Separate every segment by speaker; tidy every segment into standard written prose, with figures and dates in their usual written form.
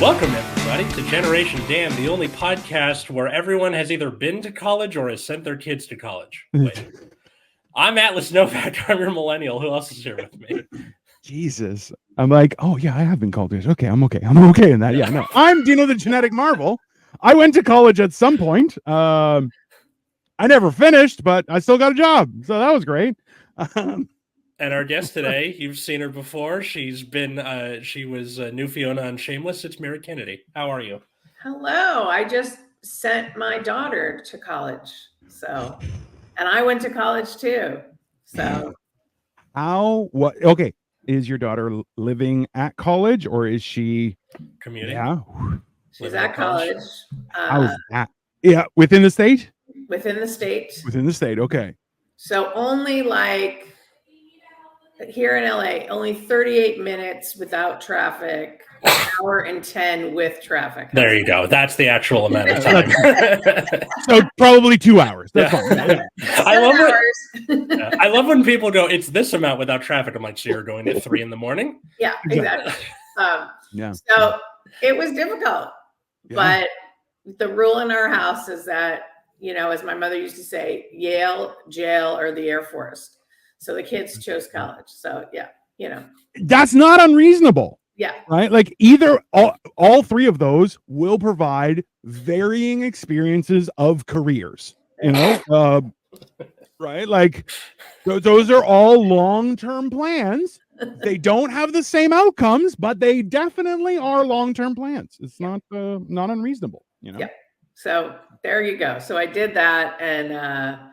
Speaker 1: Welcome, everybody, to Generation Damn, the only podcast where everyone has either been to college or has sent their kids to college. Wait. I'm Atlas Novak. I'm your millennial. Who else is here with me?
Speaker 2: Jesus. I'm like, oh, yeah, I have been called this. Okay, I'm okay. I'm okay in that. Yeah, no. I'm Dino the Genetic Marvel. I went to college at some point. I never finished, but I still got a job. So that was great.
Speaker 1: And our guest today, you've seen her before. She was new Fiona on Shameless. It's Mary Kennedy. How are you?
Speaker 3: Hello. I just sent my daughter to college. And I went to college too. So
Speaker 2: Okay. Is your daughter living at college or is she
Speaker 1: commuting?
Speaker 2: Yeah.
Speaker 3: She's at college.
Speaker 2: How's that? Yeah, within the state?
Speaker 3: Within the state.
Speaker 2: Within the state, okay.
Speaker 3: So only like here in LA, only 38 minutes without traffic, an hour and 10 with traffic.
Speaker 1: There you go. That's the actual amount of time.
Speaker 2: So probably 2 hours. That's fine.
Speaker 1: I love when people go, it's this amount without traffic. I'm like, so you're going at 3 a.m?
Speaker 3: Yeah, exactly. So it was difficult, but the rule in our house is that, as my mother used to say, Yale, jail, or the Air Force. So the kids chose college. So
Speaker 2: that's not unreasonable.
Speaker 3: Yeah.
Speaker 2: Right. Like either all three of those will provide varying experiences of careers, right. Like those are all long-term plans. They don't have the same outcomes, but they definitely are long-term plans. It's not unreasonable,
Speaker 3: Yeah. So there you go. So I did that. And,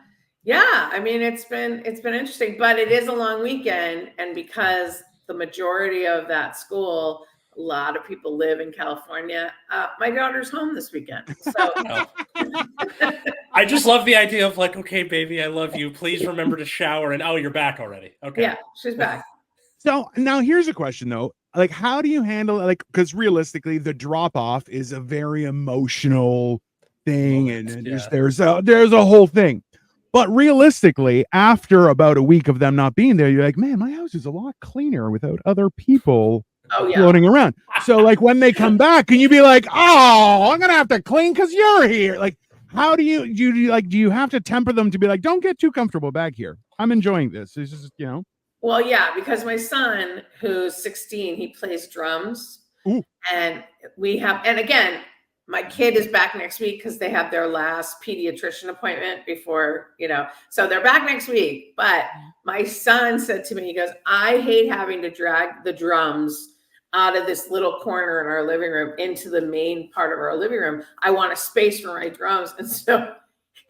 Speaker 3: I mean, it's been interesting, but it is a long weekend. And because the majority of that school, a lot of people live in California, my daughter's home this weekend. So
Speaker 1: I just love the idea of like, okay, baby, I love you. Please remember to shower. And you're back already. Okay.
Speaker 3: Yeah, she's back. So
Speaker 2: now here's a question though. Like, how do you handle it? Like, because realistically, the drop off is a very emotional thing. There's a whole thing. But realistically, after about a week of them not being there, you're like, man, my house is a lot cleaner without other people floating around. So like when they come back, can you be like, oh, I'm going to have to clean because you're here? Like, how do you have to temper them to be like, don't get too comfortable back here. I'm enjoying this. It's just,
Speaker 3: Well, yeah, because my son, who's 16, he plays drums.
Speaker 2: Ooh.
Speaker 3: And and again, my kid is back next week because they have their last pediatrician appointment before, so they're back next week. But my son said to me, he goes, I hate having to drag the drums out of this little corner in our living room into the main part of our living room. I want a space for my drums. And so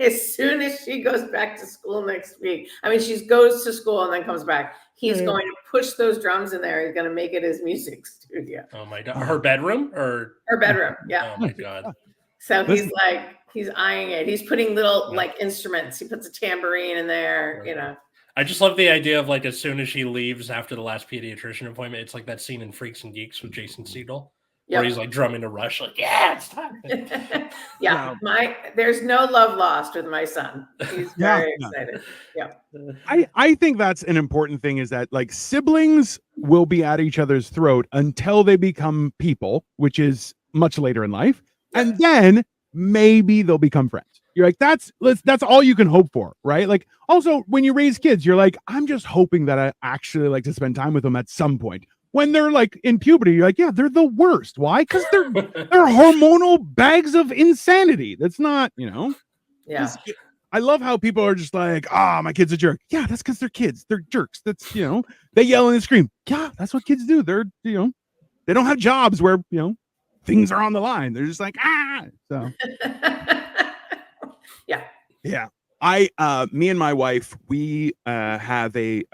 Speaker 3: as soon as she goes back to school next week, I mean, she goes to school and then comes back. He's going to push those drums in there. He's going to make it his music studio.
Speaker 1: Oh my God. Her bedroom or?
Speaker 3: Her bedroom. Yeah.
Speaker 1: Oh my God.
Speaker 3: So he's eyeing it. He's putting little instruments. He puts a tambourine in there,
Speaker 1: I just love the idea of like, as soon as she leaves after the last pediatrician appointment, it's like that scene in Freaks and Geeks with Jason Segel. Where he's like drumming to Rush, like, it's time.
Speaker 3: There's no love lost with my son. He's very excited. Yeah.
Speaker 2: I think that's an important thing is that like siblings will be at each other's throat until they become people, which is much later in life. Yeah. And then maybe they'll become friends. You're like, that's all you can hope for, right? Like also when you raise kids, you're like, I'm just hoping that I actually like to spend time with them at some point. When they're like in puberty, you're like, yeah, they're the worst. Why? Because they're hormonal bags of insanity. That's not,
Speaker 3: Yeah.
Speaker 2: I love how people are just like, my kid's a jerk. Yeah, that's because they're kids. They're jerks. That's, they yell and scream. Yeah, that's what kids do. They're, they don't have jobs where, things are on the line. They're just like, So.
Speaker 3: Yeah.
Speaker 2: Yeah. Me and my wife, we have a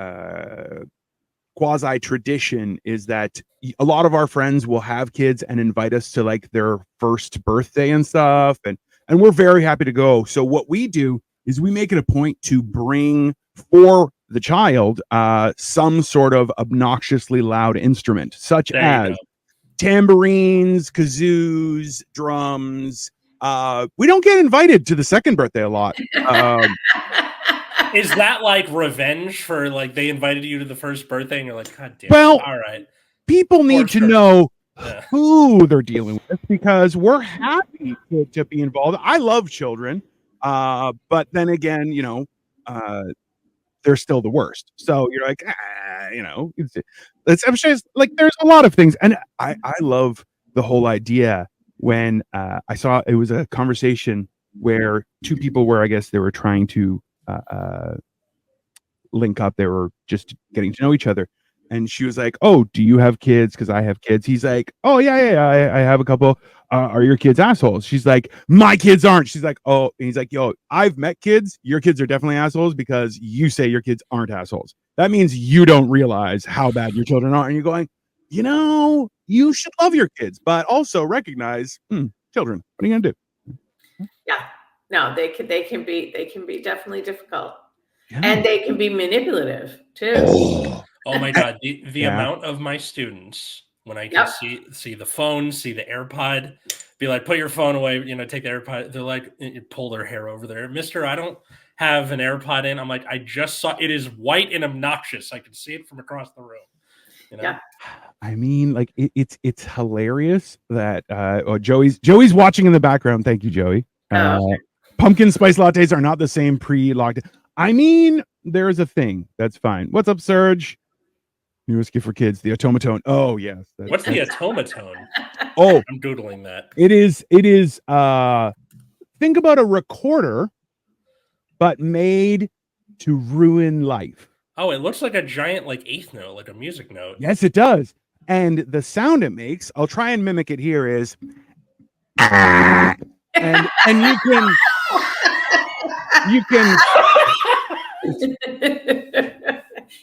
Speaker 2: quasi tradition is that a lot of our friends will have kids and invite us to like their first birthday and stuff. And we're very happy to go. So what we do is we make it a point to bring for the child some sort of obnoxiously loud instrument, such as tambourines, kazoos, drums. We don't get invited to the second birthday a lot.
Speaker 1: Is that like revenge for like they invited you to the first birthday and you're like, God damn,
Speaker 2: well,
Speaker 1: all right.
Speaker 2: People need to know who they're dealing with, because we're happy to be involved. I love children, but then again, they're still the worst. So you're like, I'm sure like there's a lot of things, and I love the whole idea when I saw it was a conversation where two people were, I guess they were trying to link up. They were just getting to know each other. And she was like, "Oh, do you have kids? Because I have kids." He's like, "Oh, yeah. I have a couple. Are your kids assholes?" She's like, "My kids aren't." She's like, "Oh," and he's like, "Yo, I've met kids. Your kids are definitely assholes because you say your kids aren't assholes. That means you don't realize how bad your children are." And you're going, you should love your kids, but also recognize children. What are you gonna do?
Speaker 3: Yeah, no, they can be definitely difficult.
Speaker 2: Yeah.
Speaker 3: And they can be manipulative too.
Speaker 1: Oh my God. The amount of my students, when I can see the phone, see the AirPod, be like, put your phone away, take the AirPod. They're like, pull their hair over there. Mister, I don't have an AirPod in. I'm like, I just saw it is white and obnoxious. I can see it from across the room.
Speaker 3: Yeah.
Speaker 2: I mean, like it's hilarious that Joey's watching in the background. Thank you, Joey. Pumpkin spice lattes are not the same pre-locked. I mean, there's a thing. That's fine. What's up, Serge? New whiskey for kids, the automaton. Oh, yes.
Speaker 1: What's the automaton?
Speaker 2: Oh,
Speaker 1: I'm Googling that.
Speaker 2: It is think about a recorder, but made to ruin life.
Speaker 1: Oh, it looks like a giant eighth note, like a music note.
Speaker 2: Yes, it does. And the sound it makes, I'll try and mimic it here, is and you can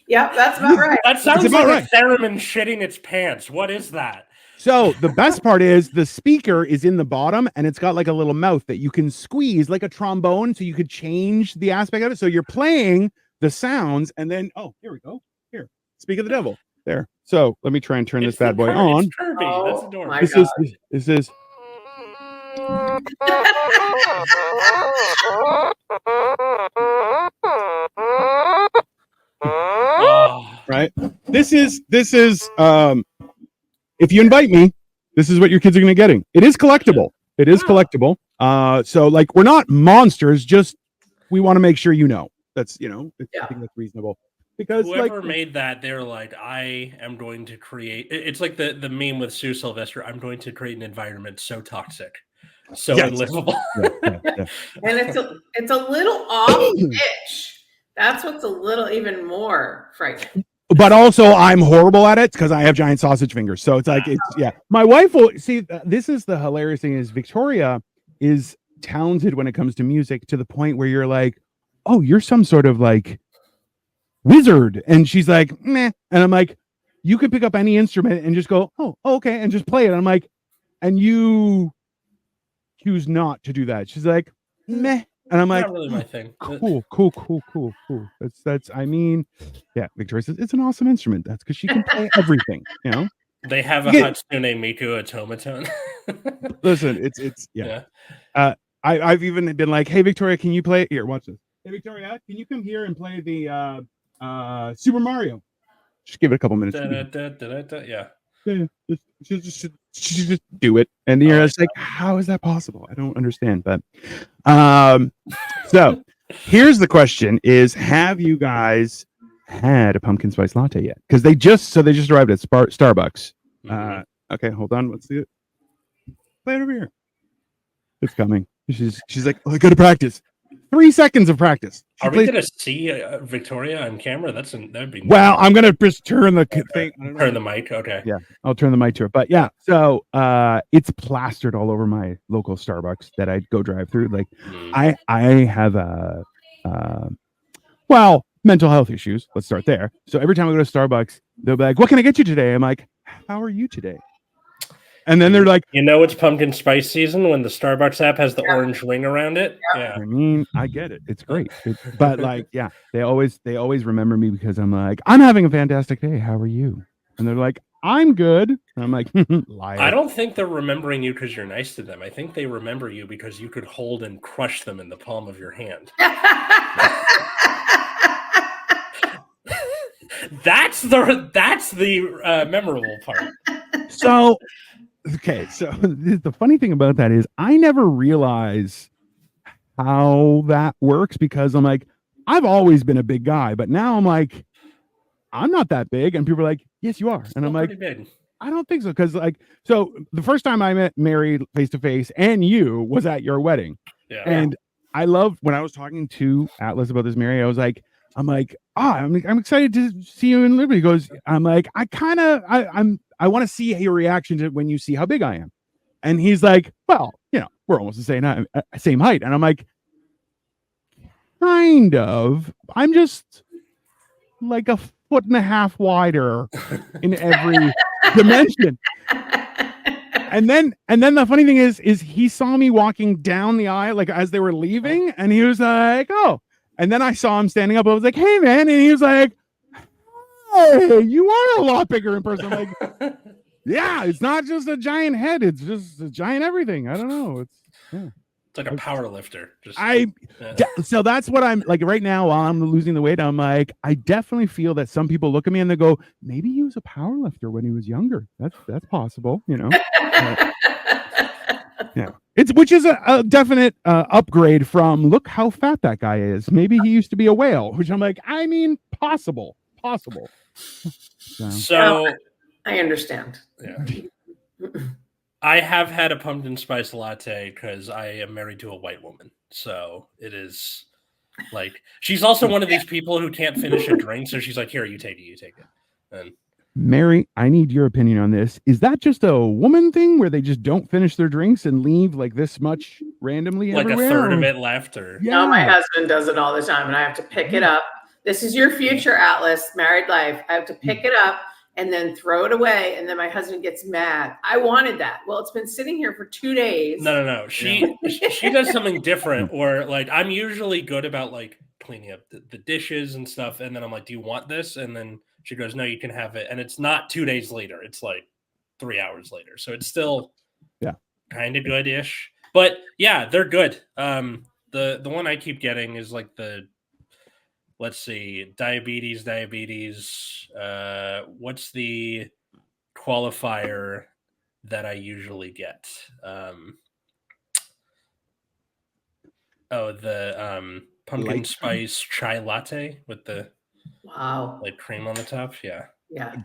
Speaker 3: Yep, that's about right.
Speaker 1: That sounds like a theremin shitting its pants. What is that?
Speaker 2: So the best part is the speaker is in the bottom and it's got like a little mouth that you can squeeze like a trombone, so you could change the aspect of it. So you're playing the sounds and then, oh, here we go. Here, speak of the devil. There. So let me try and turn this bad boy on.
Speaker 1: It's Kirby. That's adorable.
Speaker 2: This is right. This is if you invite me, this is what your kids are going to be getting. It is collectible. It is collectible. So like we're not monsters, just we want to make sure that's I think that's reasonable. Because
Speaker 1: whoever made that, they're like, I am going to create. It's like the meme with Sue Sylvester. I'm going to create an environment so toxic, so unlivable.
Speaker 3: And it's a little off pitch. That's what's a little even more frightening.
Speaker 2: But also, I'm horrible at it because I have giant sausage fingers. So it's like, my wife will see. This is the hilarious thing: is Victoria is talented when it comes to music to the point where you're like, oh, you're some sort of like wizard, and she's like, meh, and I'm like, you could pick up any instrument and just go, oh, okay, and just play it. And I'm like, and you choose not to do that. She's like, meh. And I'm like,
Speaker 1: not really my thing.
Speaker 2: Cool. That's. I mean, Victoria says it's an awesome instrument. That's because she can play everything.
Speaker 1: They have a Hatsune Miku automaton.
Speaker 2: Listen, it's. I've even been like, hey Victoria, can you play? Here, watch this. Hey Victoria, can you come here and play the Super Mario? Just give it a couple minutes. Just do it, and you're just like, how is that possible? I don't understand. But so here's the question: is have you guys had a pumpkin spice latte yet? Because they just arrived at Starbucks. Okay, hold on. Let's see it. Play it over here. It's coming. She's like, oh, I gotta practice. 3 seconds of practice.
Speaker 1: Are we gonna see Victoria on camera? That'd be.
Speaker 2: Well, I'm gonna just turn the thing.
Speaker 1: Turn the mic. Okay.
Speaker 2: Yeah, I'll turn the mic to her. But yeah, so it's plastered all over my local Starbucks that I go drive through. Like, I have mental health issues. Let's start there. So every time I go to Starbucks, they'll be like, "What can I get you today?" I'm like, "How are you today?" And then they're like,
Speaker 1: it's pumpkin spice season when the Starbucks app has the orange ring around it. Yeah.
Speaker 2: I mean, I get it. It's great. But like, they always remember me because I'm like, I'm having a fantastic day. How are you? And they're like, I'm good. And I'm like, liar.
Speaker 1: I don't think they're remembering you because you're nice to them. I think they remember you because you could hold and crush them in the palm of your hand. That's the memorable part.
Speaker 2: So, okay. So the funny thing about that is I never realize how that works because I'm like, I've always been a big guy, but now I'm like, I'm not that big. And people are like, yes, you are. And I'm like,
Speaker 1: big.
Speaker 2: I don't think so. Cause like, so the first time I met Mary face to face and you was at your wedding.
Speaker 1: Yeah.
Speaker 2: And I loved when I was talking to Atlas about this, Mary, I'm excited to see you in Liberty. He goes, I'm like, I want to see your reaction to when you see how big I am. And he's like, well, we're almost the same height. And I'm like, kind of. I'm just like a foot and a half wider in every dimension. And then the funny thing is he saw me walking down the aisle, like as they were leaving, and he was like, oh. And then I saw him standing up. I was like, hey man. And he was like, hey, you are a lot bigger in person. I'm like, yeah, it's not just a giant head, it's just a giant everything. I don't know.
Speaker 1: It's like a power lifter.
Speaker 2: So that's what I'm like right now while I'm losing the weight. I'm like, I definitely feel that some people look at me and they go, maybe he was a power lifter when he was younger. That's possible, Yeah, which is a definite upgrade from look how fat that guy is. Maybe he used to be a whale, which I'm like, I mean, possible.
Speaker 1: So
Speaker 3: I understand.
Speaker 1: Yeah. I have had a pumpkin spice latte because I am married to a white woman. So it is like, she's also one of these people who can't finish a drink. So she's like, here, you take it. And
Speaker 2: Mary, I need your opinion on this. Is that just a woman thing where they just don't finish their drinks and leave like this much randomly
Speaker 1: like
Speaker 2: everywhere?
Speaker 1: A third of it left? Or
Speaker 3: No, my husband does it all the time and I have to pick it up. This is your future, Atlas, married life. I have to pick it up and then throw it away. And then my husband gets mad. I wanted that. Well, it's been sitting here for 2 days.
Speaker 1: No. She does something different. Or like, I'm usually good about like cleaning up the dishes and stuff. And then I'm like, do you want this? And then she goes, no, you can have it. And it's not 2 days later. It's like 3 hours later. So it's still kind of good-ish. But yeah, they're good. The one I keep getting is like let's see, diabetes. What's the qualifier that I usually get? The pumpkin spice chai latte with the like cream on the top. Yeah.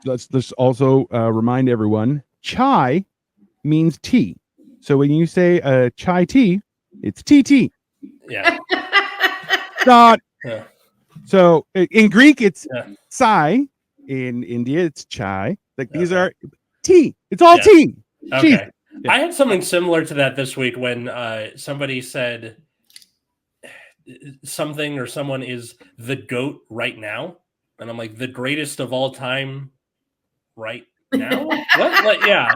Speaker 2: Let's also remind everyone, chai means tea. So when you say chai tea, it's TT.
Speaker 1: Yeah.
Speaker 2: Not. Yeah. So in Greek, it's sai. In India, it's chai. Like these are tea. It's all tea.
Speaker 1: Okay. I had something similar to that this week when somebody said something or someone is the GOAT right now. And I'm like, the greatest of all time right now? What? Like, yeah.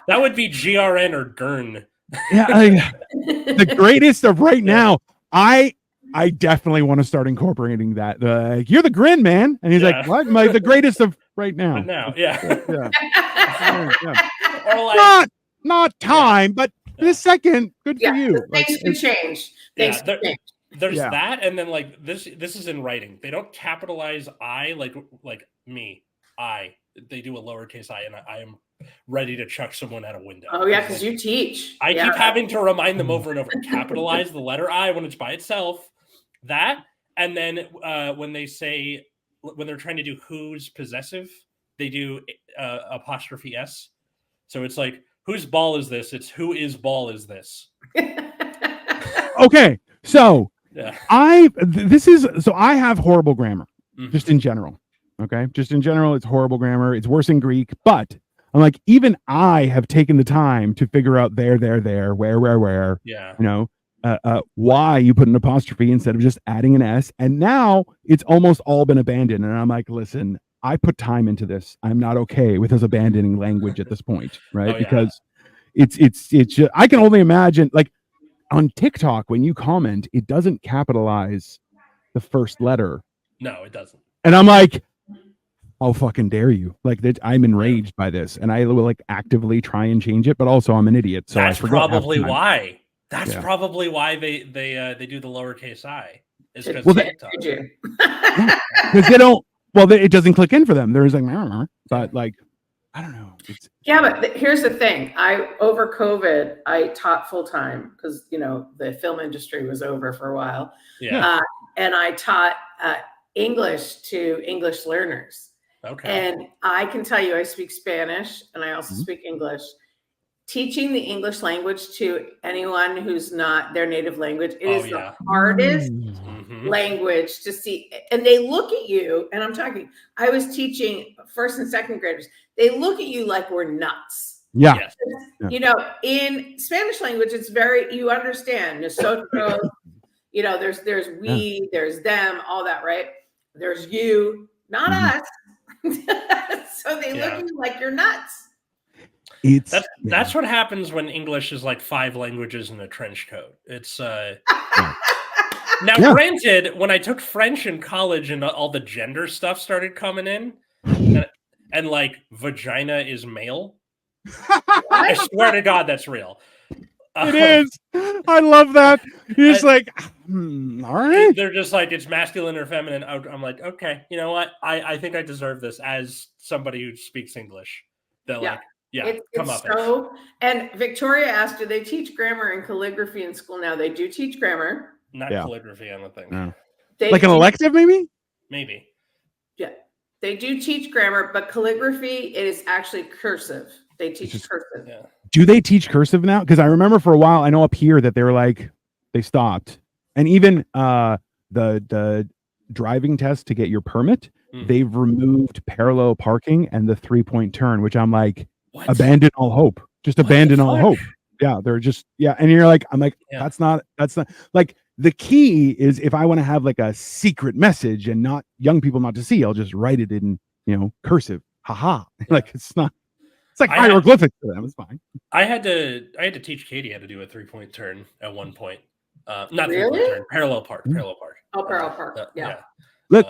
Speaker 1: That would be GRN or GERN.
Speaker 2: Yeah. The greatest of right now. I definitely want to start incorporating that. You're the grin, man. And he's like, what? Am I the greatest of right now?
Speaker 1: Now, yeah.
Speaker 2: Or like, not time, but this second, good for you.
Speaker 3: Things can change. Things can change.
Speaker 1: There's that, and then like this is in writing. They don't capitalize I like me. They do a lowercase I, and I am ready to chuck someone out a window.
Speaker 3: Oh yeah, because you teach.
Speaker 1: I keep having to remind them over and over. Capitalize the letter I when it's by itself. That, and then when they're trying to do who's possessive, they do apostrophe S. So it's like, whose ball is this? It's who is ball is this.
Speaker 2: Okay, so I have horrible grammar, just in general. Okay, just in general, it's horrible grammar. It's worse in Greek, but I'm like, even I have taken the time to figure out there, where. Yeah. Why you put an apostrophe instead of just adding an S. And now it's almost all been abandoned. And I'm like, listen, I put time into this. I'm not okay with us abandoning language at this point, right? Because it's just, I can only imagine, like on TikTok, when you comment, it doesn't capitalize the first letter.
Speaker 1: No, it doesn't.
Speaker 2: And I'm like, how fucking dare you? Like I'm enraged by this, and I will like actively try and change it, but also I'm an idiot. So
Speaker 1: that's probably why. That's probably why they do the lowercase I. Is because
Speaker 2: because they don't. Well, it doesn't click in for them. There's like, but like, I don't know.
Speaker 3: Yeah, but here's the thing. Over COVID, I taught full time because the film industry was over for a while.
Speaker 1: Yeah.
Speaker 3: And I taught English to English learners.
Speaker 1: Okay.
Speaker 3: And I can tell you, I speak Spanish and I also speak English. Teaching the English language to anyone who's not their native language, it is the hardest language to see. And they look at you, and I was teaching first and second graders. They look at you like we're nuts.
Speaker 2: Yeah.
Speaker 3: Yes. In Spanish language, it's you understand, nosotros, there's we, there's them, all that, right? There's you, not us. So they look at you like you're nuts.
Speaker 1: That's what happens when English is like 5 languages in a trench coat. It's now granted, when I took French in college and all the gender stuff started coming in, and like vagina is male. I swear to God, that's real.
Speaker 2: It is. I love that. You're just like, all right.
Speaker 1: They're just like, it's masculine or feminine. I'm like, okay, you know what? I think I deserve this as somebody who speaks English. They're like, come up.
Speaker 3: And Victoria asked, do they teach grammar and calligraphy in school now? They do teach grammar.
Speaker 1: Not calligraphy, I don't think.
Speaker 2: No. Like an elective, maybe?
Speaker 1: Maybe.
Speaker 3: Yeah. They do teach grammar, but calligraphy, it is actually cursive. They teach cursive.
Speaker 1: Yeah.
Speaker 2: Do they teach cursive now? Because I remember for a while, I know up here that they were like, they stopped. And even the driving test to get your permit, they've removed parallel parking and the 3-point turn, which I'm like, abandon all hope. Just abandon all hope. Yeah, they're just, and you're like, I'm like, that's not like, the key is if I want to have like a secret message and not young people not to see, I'll just write it in, cursive. Haha. Like it's like hieroglyphics for them. It's fine.
Speaker 1: I had to teach Katie how to do a 3-point turn at one point. Not
Speaker 3: really?
Speaker 1: 3-point turn, parallel park.
Speaker 3: Oh, parallel park. Yeah.
Speaker 2: Look,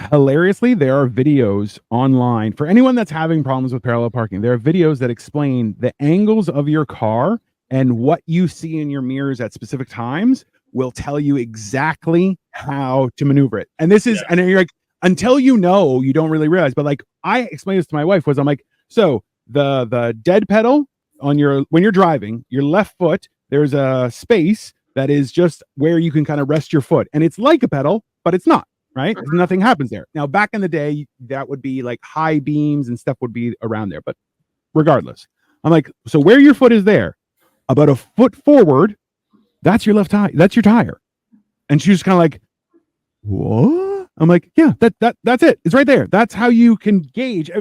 Speaker 2: hilariously, there are videos online for anyone that's having problems with parallel parking. There are videos that explain the angles of your car and what you see in your mirrors at specific times will tell you exactly how to maneuver it. And this is, and you're like, until you don't really realize. But like I explained this to my wife, I'm like, so the dead pedal on when you're driving, your left foot, there's a space that is just where you can kind of rest your foot. And it's like a pedal, but it's not, right? Nothing happens there. Now, back in the day, that would be like high beams and stuff would be around there. But regardless, I'm like, so where your foot is there, about a foot forward, that's your left tire. That's your tire. And she's kind of like, what? I'm like, yeah, that's it. It's right there. That's how you can gauge.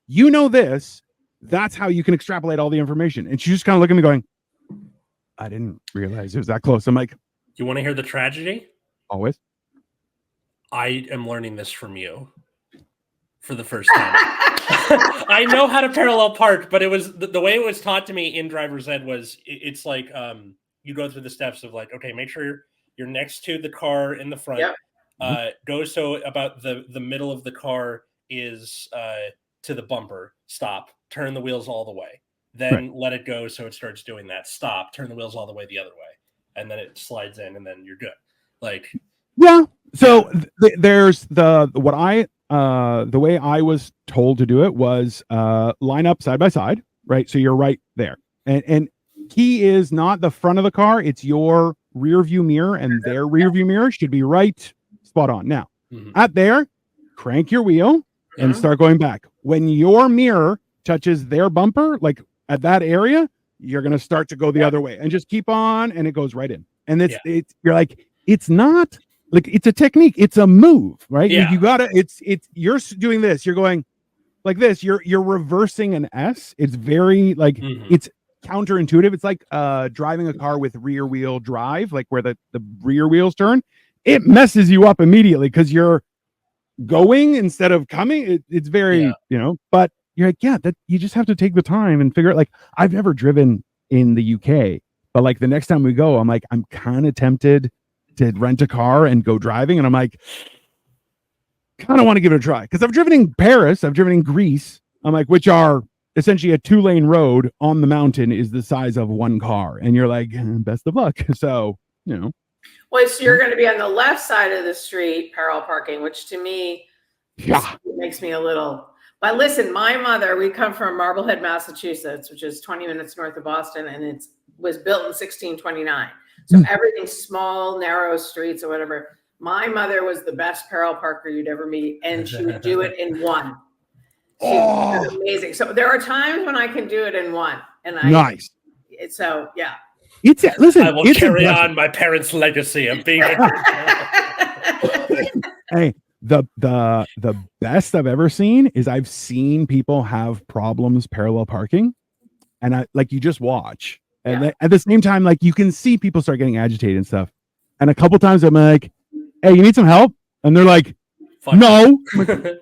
Speaker 2: This, that's how you can extrapolate all the information. And she's just kind of looking at me going, I didn't realize it was that close. I'm like,
Speaker 1: you want to hear the tragedy?
Speaker 2: Always.
Speaker 1: I am learning this from you for the first time. I know how to parallel park, but it was the way it was taught to me in driver's ed was it's like you go through the steps of like, okay, make sure you're next to the car in the front. Yep. Go so about the middle of the car is to the bumper. Stop. Turn the wheels all the way. Then let it go so it starts doing that. Stop. Turn the wheels all the way the other way. And then it slides in and then you're good. Like
Speaker 2: So there's the way I was told to do it was line up side by side, right? So you're right there. And key is not the front of the car, it's your rear view mirror, and their rear view mirror should be right spot on. Now, at there, crank your wheel and start going back. When your mirror touches their bumper, like at that area, you're going to start to go the other way and just keep on, and it goes right in. And it's you're like, it's not like it's a technique, it's a move, right? You gotta, it's you're doing this, you're going like this, you're reversing an S. It's very like it's counterintuitive. It's like driving a car with rear wheel drive, like where the rear wheels turn. It messes you up immediately because you're going instead of coming. It's very but you're like, that you just have to take the time and figure it. Like, I've never driven in the UK, but like the next time we go, I'm like, I'm kind of tempted to rent a car and go driving, and I'm like, kind of want to give it a try because I've driven in Paris, I've driven in Greece. I'm like, which are essentially a 2-lane road on the mountain is the size of one car, and you're like, best of luck. So
Speaker 3: well, so you're going to be on the left side of the street, parallel parking, which to me makes me a little. But listen, my mother, we come from Marblehead, Massachusetts, which is 20 minutes north of Boston, and it was built in 1629. So everything's small, narrow streets or whatever. My mother was the best parallel parker you'd ever meet, and she would do it in one. She's amazing. So there are times when I can do it in one, and
Speaker 2: nice.
Speaker 3: So yeah.
Speaker 2: Listen,
Speaker 1: I will carry on my parents' legacy of being.
Speaker 2: Hey, the best I've ever seen is I've seen people have problems parallel parking, and you just watch, and at the same time, like you can see people start getting agitated and stuff. And a couple times I'm like, "Hey, you need some help?" And they're like, "No." Okay.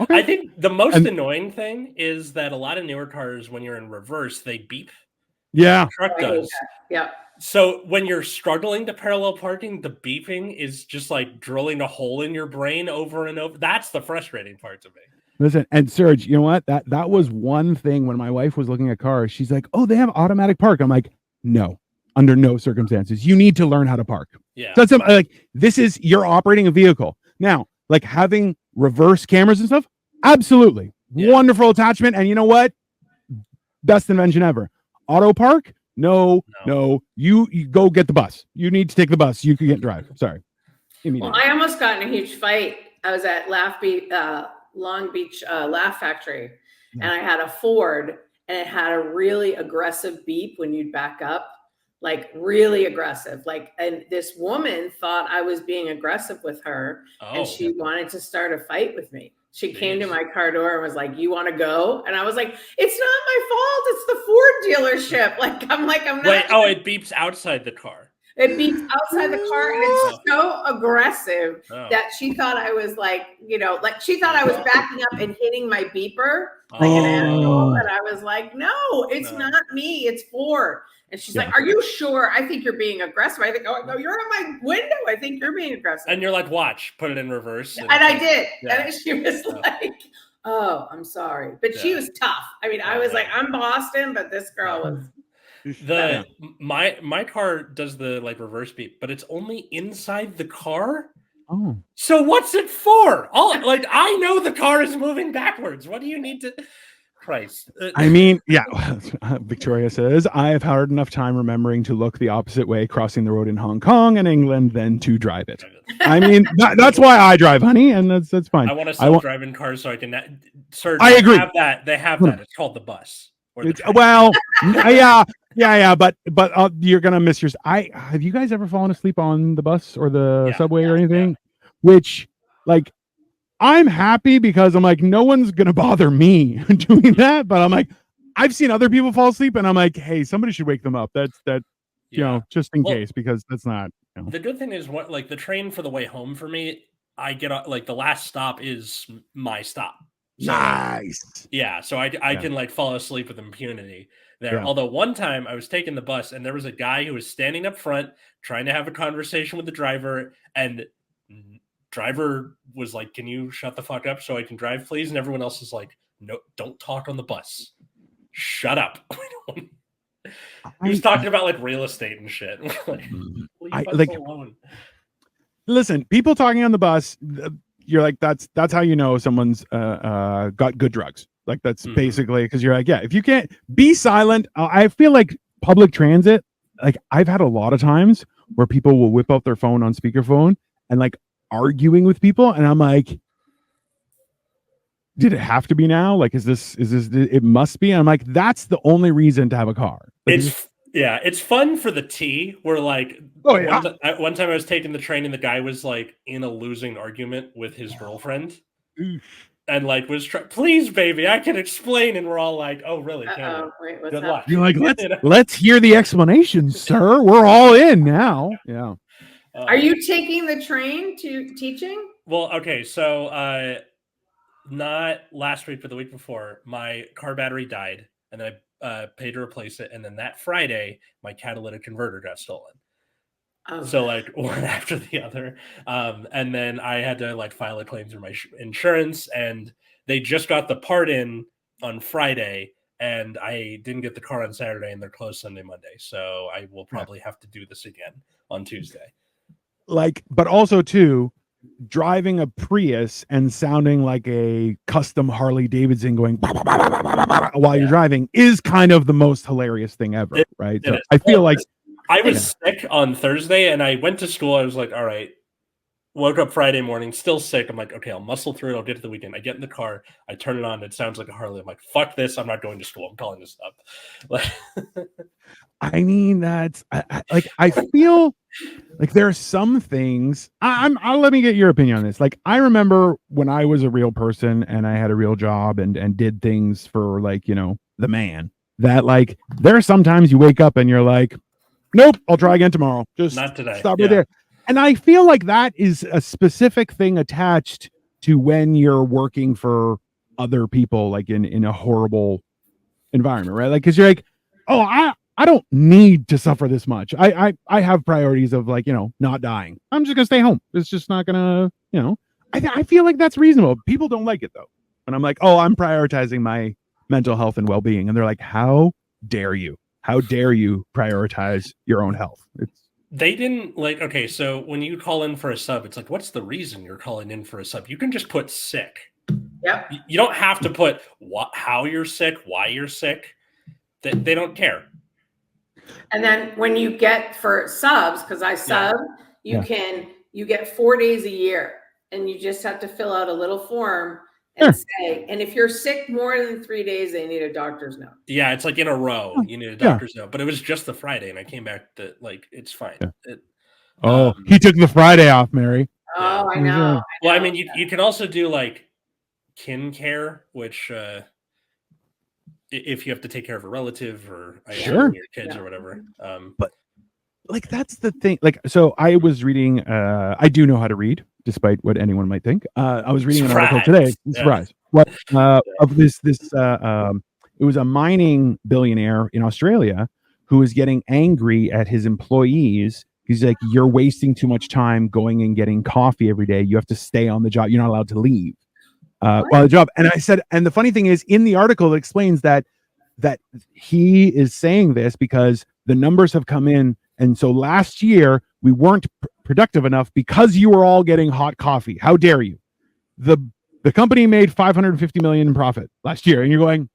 Speaker 1: I think the most annoying thing is that a lot of newer cars, when you're in reverse, they beep.
Speaker 2: Yeah,
Speaker 1: the truck does.
Speaker 3: Yeah.
Speaker 1: So when you're struggling to parallel parking, the beeping is just like drilling a hole in your brain over and over. That's the frustrating part to me.
Speaker 2: Listen, and Serge, you know what? That was one thing when my wife was looking at cars. She's like, "Oh, they have automatic park." I'm like, "No, under no circumstances. You need to learn how to park."
Speaker 1: Yeah.
Speaker 2: So you're operating a vehicle now. Like having reverse cameras and stuff, absolutely wonderful attachment. And you know what? Best invention ever. Auto park. No. You go get the bus. You need to take the bus. You can drive. Sorry.
Speaker 3: Well, I almost got in a huge fight. I was at Long Beach Laugh Factory, and I had a Ford, and it had a really aggressive beep when you'd back up, like really aggressive. And this woman thought I was being aggressive with her, and she wanted to start a fight with me. She came to my car door and was like, "You want to go?" And I was like, "It's not my fault. It's the Ford dealership." I'm not.
Speaker 1: Wait, it beeps outside the car.
Speaker 3: It beeps outside the car, and it's so aggressive that she thought I was she thought I was backing up and hitting my beeper like an animal. And I was like, "No, it's not me. It's Ford." And she's like, "Are you sure? I think you're being aggressive." I think, "Oh, no, you're in my window. I think you're being aggressive."
Speaker 1: And you're like, "Watch, put it in reverse."
Speaker 3: And I did. Yeah. And she was like, "Oh, I'm sorry." But she was tough. I mean, I was like, "I'm Boston," but this girl was.
Speaker 1: My car does the reverse beep, but it's only inside the car.
Speaker 2: Oh.
Speaker 1: So what's it for? I know the car is moving backwards. What do you need to? Christ.
Speaker 2: I mean, yeah. Victoria says, "I have had enough time remembering to look the opposite way crossing the road in Hong Kong and England than to drive it." I mean, that's why I drive, honey, and that's fine.
Speaker 1: I want to self-driving cars so I can. Sir,
Speaker 2: I agree.
Speaker 1: They have that. It's called the bus.
Speaker 2: Yeah, but you're gonna miss yours. Have you guys ever fallen asleep on the bus or the subway or anything? Yeah. Which, I'm happy because I'm like, no one's gonna bother me doing that. But I'm like, I've seen other people fall asleep, and I'm like, hey, somebody should wake them up. Just in case, because that's not.
Speaker 1: The good thing is, the train for the way home for me, I get the last stop is my stop. So,
Speaker 2: nice.
Speaker 1: Yeah, so I can fall asleep with impunity there. Yeah. Although one time I was taking the bus and there was a guy who was standing up front trying to have a conversation with the driver, and driver was like, "Can you shut the fuck up so I can drive, please?" And everyone else is like, "No, don't talk on the bus. Shut up." He was talking about real estate and shit. Leave us alone.
Speaker 2: Listen, people talking on the bus, you're like, that's how you know someone's got good drugs. That's basically, because you're like, yeah, if you can't be silent. I feel like public transit, I've had a lot of times where people will whip out their phone on speakerphone and arguing with people, and I'm like, did it have to be now? Is this it must be? And I'm like, that's the only reason to have a car.
Speaker 1: It's fun for the tea where one time I was taking the train and the guy was in a losing argument with his girlfriend and was please baby, I can explain, and we're all like, "Oh really?
Speaker 3: Wait, what's
Speaker 1: good
Speaker 3: up?
Speaker 1: luck."
Speaker 2: You're like, let's hear the explanation, sir. We're all in now. Yeah.
Speaker 3: Are you taking the train to teaching?
Speaker 1: Well, okay, so not last week but the week before, my car battery died and then I paid to replace it, and then that Friday my catalytic converter got stolen. So one after the other, and then I had to file a claim through my insurance, and they just got the part in on Friday, and I didn't get the car on Saturday, and they're closed Sunday, Monday, so I will probably have to do this again on Tuesday.
Speaker 2: But also too, driving a Prius and sounding like a custom Harley Davidson going while you're driving is kind of the most hilarious thing ever, right? So I feel like
Speaker 1: I was sick on Thursday and I went to school. I was like, all right, woke up Friday morning, still sick. I'm like, okay, I'll muscle through it. I'll get to the weekend. I get in the car. I turn it on. It sounds like a Harley. I'm like, fuck this. I'm not going to school. I'm calling this up.
Speaker 2: I mean, that's I feel like there are some things. I'll let me get your opinion on this. Like, I remember when I was a real person and I had a real job and did things for, like, you know, the man, that, like, there are sometimes you wake up and you're like, nope, I'll try again tomorrow. Just
Speaker 1: not today.
Speaker 2: Stop right there. And I feel like that is a specific thing attached to when you're working for other people, like in a horrible environment, right? Like, because you're like, oh, I don't need to suffer this much. I have priorities of, like, you know, not dying. I'm just gonna stay home. It's just not gonna, you know. I feel like that's reasonable. People don't like it though. And I'm like, oh, I'm prioritizing my mental health and well-being, and they're like, how dare you? How dare you prioritize your own health?
Speaker 1: They didn't like, okay, so when you call in for a sub, it's like, what's the reason you're calling in for a sub? You can just put sick.
Speaker 3: Yep.
Speaker 1: You don't have to put how you're sick, why you're sick. They don't care.
Speaker 3: And then when you get for subs, because I sub, you get 4 days a year, and you just have to fill out a little form and say, and if you're sick more than 3 days, they need a doctor's note.
Speaker 1: Yeah, it's like in a row. You need a doctor's note. But it was just the Friday, and I came back to, like, it's fine.
Speaker 2: Yeah. He took the Friday off, Mary.
Speaker 3: Oh, I know.
Speaker 1: Well, I mean, you can also do, like, kin care, which if you have to take care of a relative or your kids or whatever.
Speaker 2: But, like, that's the thing. Like, so I was reading, I do know how to read, despite what anyone might think. I was reading an article today. Surprise. What of this it was a mining billionaire in Australia who was getting angry at his employees. He's like, you're wasting too much time going and getting coffee every day. You have to stay on the job. You're not allowed to leave while the job. And I said, and the funny thing is, in the article, it explains that he is saying this because the numbers have come in. And so last year we weren't productive enough because you were all getting hot coffee. How dare you? The company made 550 million in profit last year. And you're going,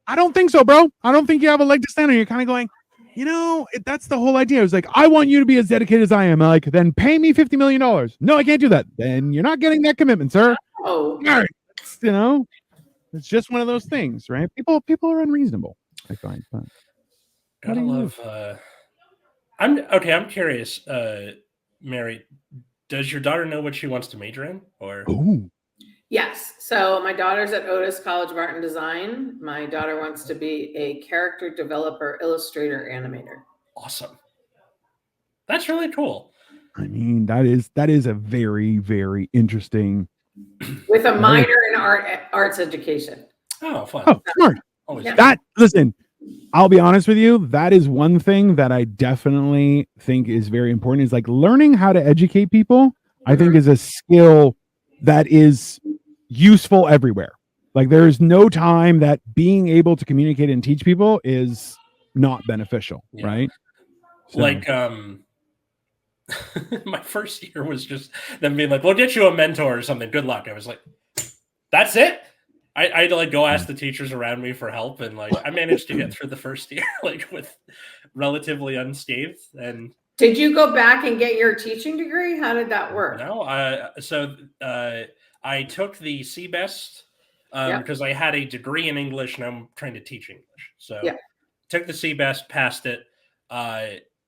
Speaker 2: I don't think so, bro. I don't think you have a leg to stand on. You're kind of going, you know, that's the whole idea. It was like, I want you to be as dedicated as I am. Like, then pay me $50 million. No, I can't do that. Then you're not getting that commitment, sir.
Speaker 3: Oh,
Speaker 2: you know, it's just one of those things, right? People are unreasonable, I find. But
Speaker 1: gotta love. I'm curious, Mary. Does your daughter know what she wants to major in? Or
Speaker 3: yes. So my daughter's at Otis College of Art and Design. My daughter wants to be a character developer, illustrator, animator.
Speaker 1: Awesome. That's really cool.
Speaker 2: I mean, that is a very, very interesting.
Speaker 3: With a minor in arts education.
Speaker 1: Oh, fun.
Speaker 2: Oh, smart. Listen, I'll be honest with you. That is one thing that I definitely think is very important. Is like learning how to educate people. I think is a skill that is useful everywhere. Like, there is no time that being able to communicate and teach people is not beneficial, right?
Speaker 1: So. Like, my first year was just them being like, we'll get you a mentor or something. Good luck. I was like, that's it? I had to, like, go ask the teachers around me for help. And, like, I managed to get through the first year, like, with relatively unscathed. And
Speaker 3: did you go back and get your teaching degree? How did that work?
Speaker 1: No. So I took the CBEST because I had a degree in English and I'm trying to teach English. So took the CBEST, passed it,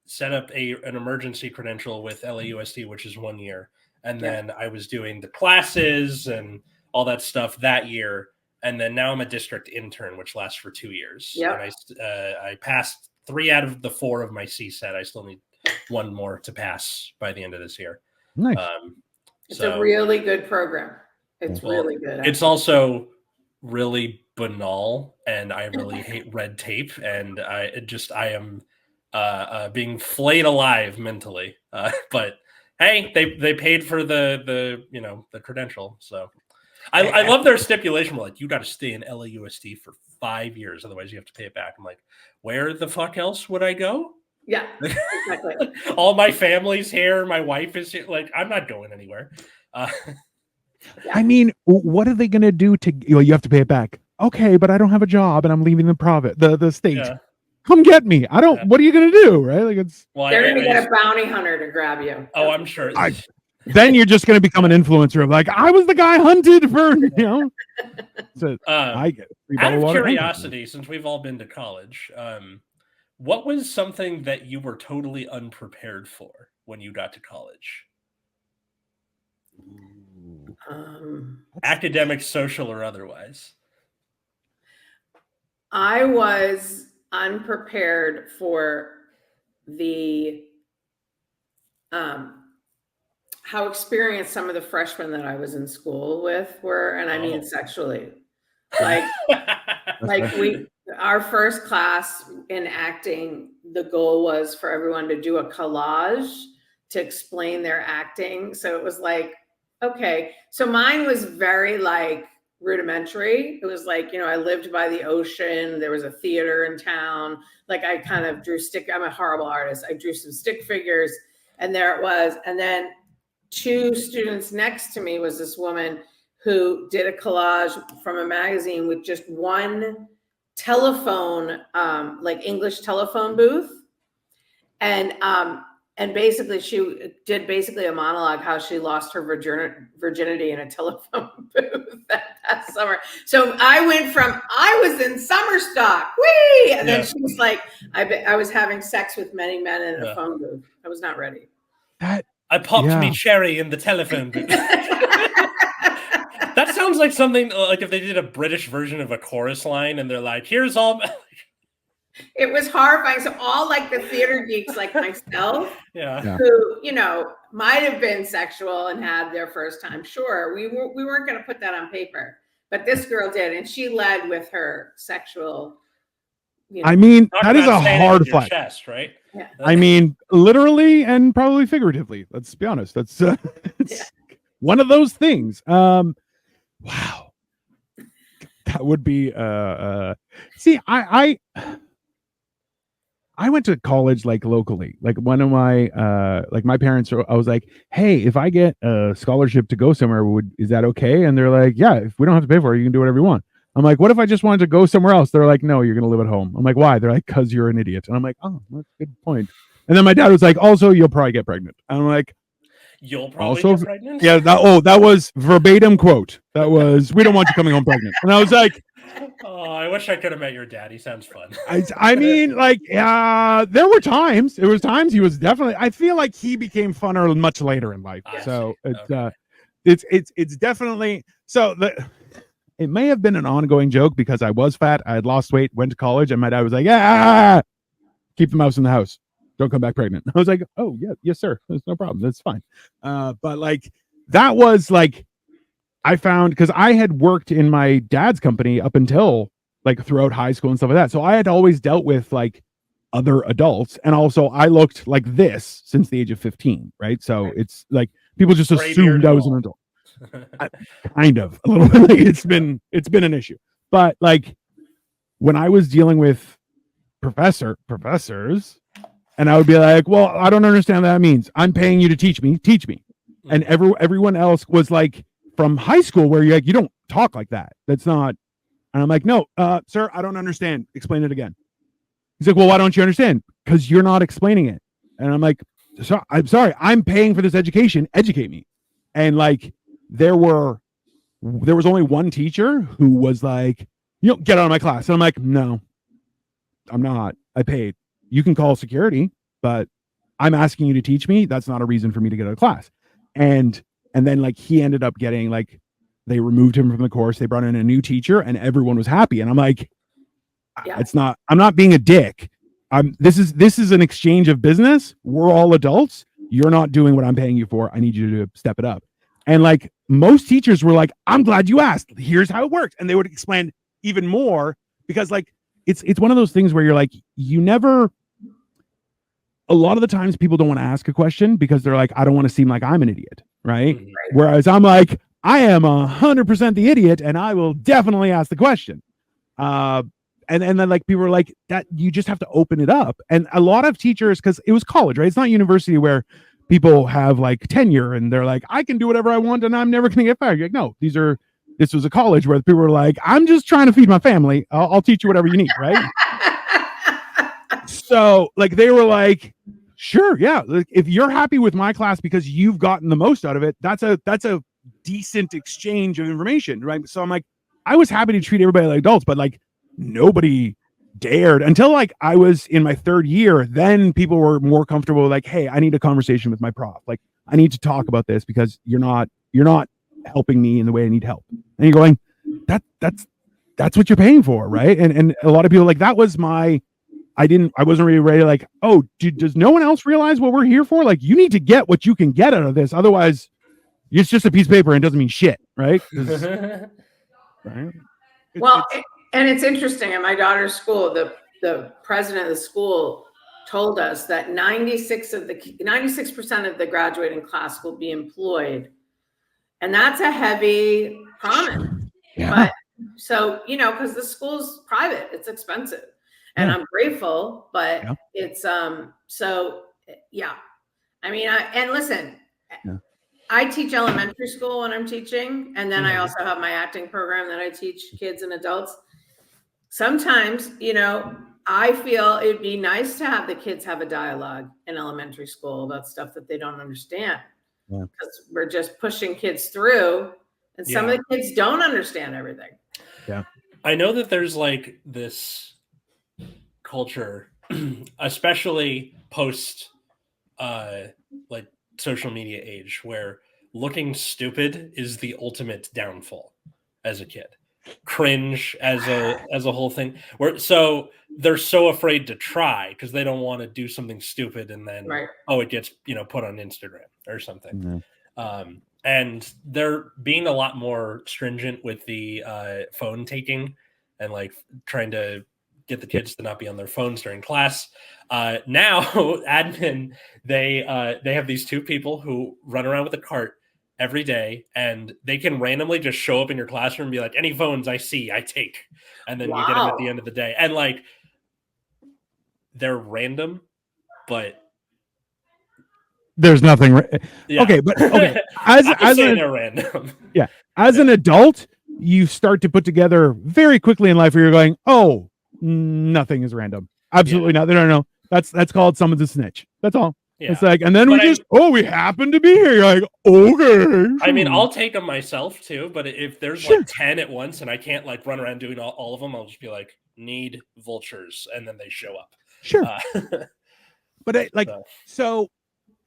Speaker 1: set up an emergency credential with LAUSD, which is 1 year. And then I was doing the classes and all that stuff that year. And then now I'm a district intern, which lasts for 2 years. And I passed 3 out of the 4 of my CSET. I still need 1 more to pass by the end of this year.
Speaker 2: Nice.
Speaker 3: It's a really good program. It's really good. Actually.
Speaker 1: It's also really banal, and I really hate red tape. And I am being flayed alive mentally. But hey, they paid for the credential. So I love their stipulation. Like, you got to stay in LAUSD for 5 years, otherwise you have to pay it back. I'm like, where the fuck else would I go?
Speaker 3: Yeah, exactly.
Speaker 1: All my family's here. My wife is here. Like, I'm not going anywhere.
Speaker 3: Yeah.
Speaker 2: I mean, what are they going to do to, you have to pay it back. Okay, but I don't have a job and I'm leaving the state.
Speaker 1: Yeah.
Speaker 2: Come get me. I don't, what are you going to do? Right? Like
Speaker 3: they're going to get a bounty hunter to grab you.
Speaker 1: Oh, I'm sure.
Speaker 2: Then you're just going to become an influencer of like, I was the guy hunted for, So I get it.
Speaker 1: Out of curiosity, since we've all been to college, what was something that you were totally unprepared for when you got to college? Academic, social, or otherwise?
Speaker 3: I was unprepared for the how experienced some of the freshmen that I was in school with were, and I mean sexually. Like our first class in acting, the goal was for everyone to do a collage to explain their acting. So it was like, okay, so mine was very like rudimentary. It was like, I lived by the ocean. There was a theater in town. Like I kind of drew I'm a horrible artist. I drew some stick figures and there it was. And then 2 students next to me was this woman who did a collage from a magazine with just one telephone, like English telephone booth. And basically she did a monologue how she lost her virginity in a telephone booth that summer. So I was in summer stock, whee! And then she was like, I was having sex with many men in a phone booth. I was not ready.
Speaker 1: I popped me cherry in the telephone booth. That sounds like something like if they did a British version of a chorus line and they're like, here's all.
Speaker 3: It was horrifying. So all like the theater geeks like myself, who, might have been sexual and had their first time. Sure. We weren't going to put that on paper, but this girl did. And she led with her sexual.
Speaker 2: I mean, that is a hard fight.
Speaker 1: Chest, right?
Speaker 3: Yeah.
Speaker 2: I mean, literally and probably figuratively. Let's be honest. That's one of those things. Wow. That would be see, I went to college like locally. Like one of my like my parents I was like, hey, if I get a scholarship to go somewhere, is that okay? And they're like, yeah, if we don't have to pay for it, you can do whatever you want. I'm like, what if I just wanted to go somewhere else? They're like, no, you're gonna live at home. I'm like, why? They're like, because you're an idiot. And I'm like, oh, that's a good point. And then my dad was like, also, you'll probably get pregnant. And I'm like,
Speaker 1: you'll probably get pregnant?
Speaker 2: Yeah, that was verbatim quote. That was, we don't want you coming home pregnant. And I was like,
Speaker 1: oh, I wish I could have met your dad. He sounds fun.
Speaker 2: I mean, like, there were times. It was times he was definitely. I feel like he became funner much later in life. So it's definitely so. It may have been an ongoing joke because I was fat. I had lost weight, went to college, and my dad was like, keep the mouse in the house. Don't come back pregnant. I was like, oh, yeah, yes, sir. There's no problem. That's fine. But like, that was like, I found, because I had worked in my dad's company up until like throughout high school and stuff like that. So I had always dealt with like other adults. And also I looked like this since the age of 15. Right. So it's like, people just assumed I was an adult. Kind of a little bit. Like, it's been an issue. But like when I was dealing with professors, and I would be like, well, I don't understand what that means. I'm paying you to teach me. And everyone else was like from high school where you're like, you don't talk like that. That's not. And I'm like, no, sir, I don't understand. Explain it again. He's like, well, why don't you understand? Because you're not explaining it. And I'm like, I'm sorry. I'm paying for this education. Educate me. And like, there was only one teacher who was like, get out of my class. And I'm like, no, I'm not. I paid. You can call security, but I'm asking you to teach me. That's not a reason for me to get out of class. And then like he ended up getting like, they removed him from the course. They brought in a new teacher and everyone was happy. And I'm like, I'm not being a dick. This is an exchange of business. We're all adults. You're not doing what I'm paying you for. I need you to step it up. And like most teachers were like, I'm glad you asked. Here's how it works. And they would explain even more because like, it's one of those things where you're like, a lot of the times people don't want to ask a question because they're like, I don't want to seem like I'm an idiot. Right. Whereas I'm like, I am 100% the idiot and I will definitely ask the question. And and then like people were like that, you just have to open it up. And a lot of teachers, because it was college, right? It's not university where people have like tenure and they're like, I can do whatever I want and I'm never gonna get fired. You're like, no, this was a college where people were like, I'm just trying to feed my family. I'll teach you whatever you need, right? So like they were like, sure, yeah. Like, if you're happy with my class because you've gotten the most out of it, that's a decent exchange of information, right? So I'm like, I was happy to treat everybody like adults, but like nobody dared until like I was in my third year. Then people were more comfortable, like, hey, I need a conversation with my prof. Like, I need to talk about this because you're not helping me in the way I need help. And you're going, that's what you're paying for, right? And a lot of people like that was my. I wasn't really ready. Like, oh, does no one else realize what we're here for? Like, you need to get what you can get out of this. Otherwise, it's just a piece of paper and it doesn't mean shit, right? Right?
Speaker 3: And it's interesting. At my daughter's school, the president of the school told us that 96% of the graduating class will be employed, and that's a heavy promise.
Speaker 2: Yeah.
Speaker 3: But so because the school's private, it's expensive. And I'm grateful, but it's so yeah. I mean, listen, I teach elementary school when I'm teaching, and then I also have my acting program that I teach kids and adults. Sometimes, I feel it'd be nice to have the kids have a dialogue in elementary school about stuff that they don't understand, because we're just pushing kids through, and some of the kids don't understand everything.
Speaker 2: Yeah,
Speaker 1: I know that there's like this culture, especially post like social media age, where looking stupid is the ultimate downfall as a kid. Cringe as a whole thing. So they're so afraid to try because they don't want to do something stupid and then it gets put on Instagram or something. And they're being a lot more stringent with the phone taking and like trying to get the kids to not be on their phones during class. Now, admin, they have these two people who run around with a cart every day, and they can randomly just show up in your classroom and be like, any phones I see, I take. And then you get them at the end of the day. And like, they're random, but
Speaker 2: there's nothing. Okay, but okay. As
Speaker 1: they're random.
Speaker 2: Yeah. As an adult, you start to put together very quickly in life where you're going, oh, nothing is random. Absolutely not. No. That's called someone's a snitch. That's all. Yeah. It's like, and then we happen to be here. You're like, okay.
Speaker 1: I mean, I'll take them myself too, but if there's like 10 at once and I can't like run around doing all of them, I'll just be like, need vultures, and then they show up.
Speaker 2: Sure. But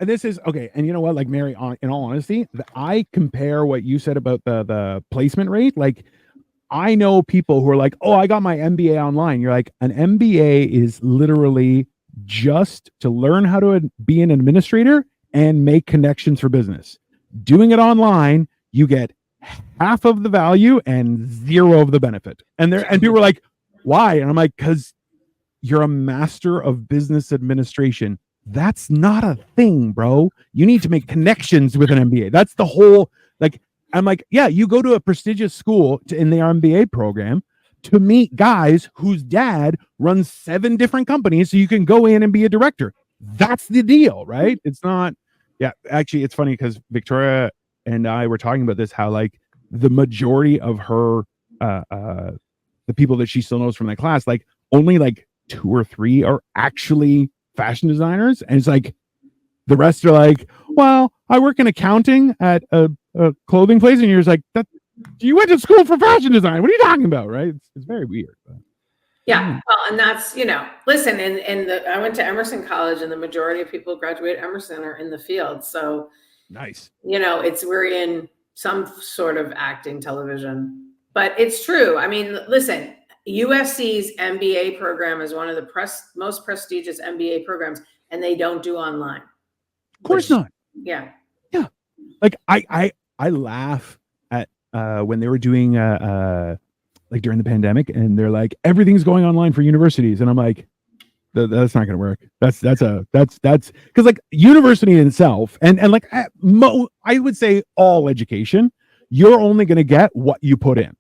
Speaker 2: and this is okay. And you know what, like Mary, in all honesty, I compare what you said about the placement rate. Like, I know people who are like, oh, I got my MBA online. You're like, an MBA is literally just to learn how to be an administrator and make connections for business. Doing it online, you get half of the value and zero of the benefit. And people are like, why? And I'm like, because you're a master of business administration. That's not a thing, bro. You need to make connections with an MBA. That's the whole, like, I'm like, yeah, you go to a prestigious school in the MBA program to meet guys whose dad runs 7 different companies so you can go in and be a director. That's the deal, right? It's not, actually, it's funny because Victoria and I were talking about this, how like the majority of her, the people that she still knows from that class, like only like 2 or 3 are actually fashion designers. And it's like, the rest are like, well, I work in accounting at a clothing place. And you're just like, you went to school for fashion design. What are you talking about? Right. It's very weird. But.
Speaker 3: Yeah. Well, and that's, listen, I went to Emerson College, and the majority of people who graduate Emerson are in the field. So
Speaker 2: nice.
Speaker 3: We're in some sort of acting, television, but it's true. I mean, listen, USC's MBA program is one of the most prestigious MBA programs, and they don't do online.
Speaker 2: Of course not.
Speaker 3: Yeah.
Speaker 2: Yeah. Like I laugh at when they were doing like during the pandemic, and they're like, everything's going online for universities, and I'm like, that's not going to work. That's because like university in itself, and like I would say all education, you're only going to get what you put in.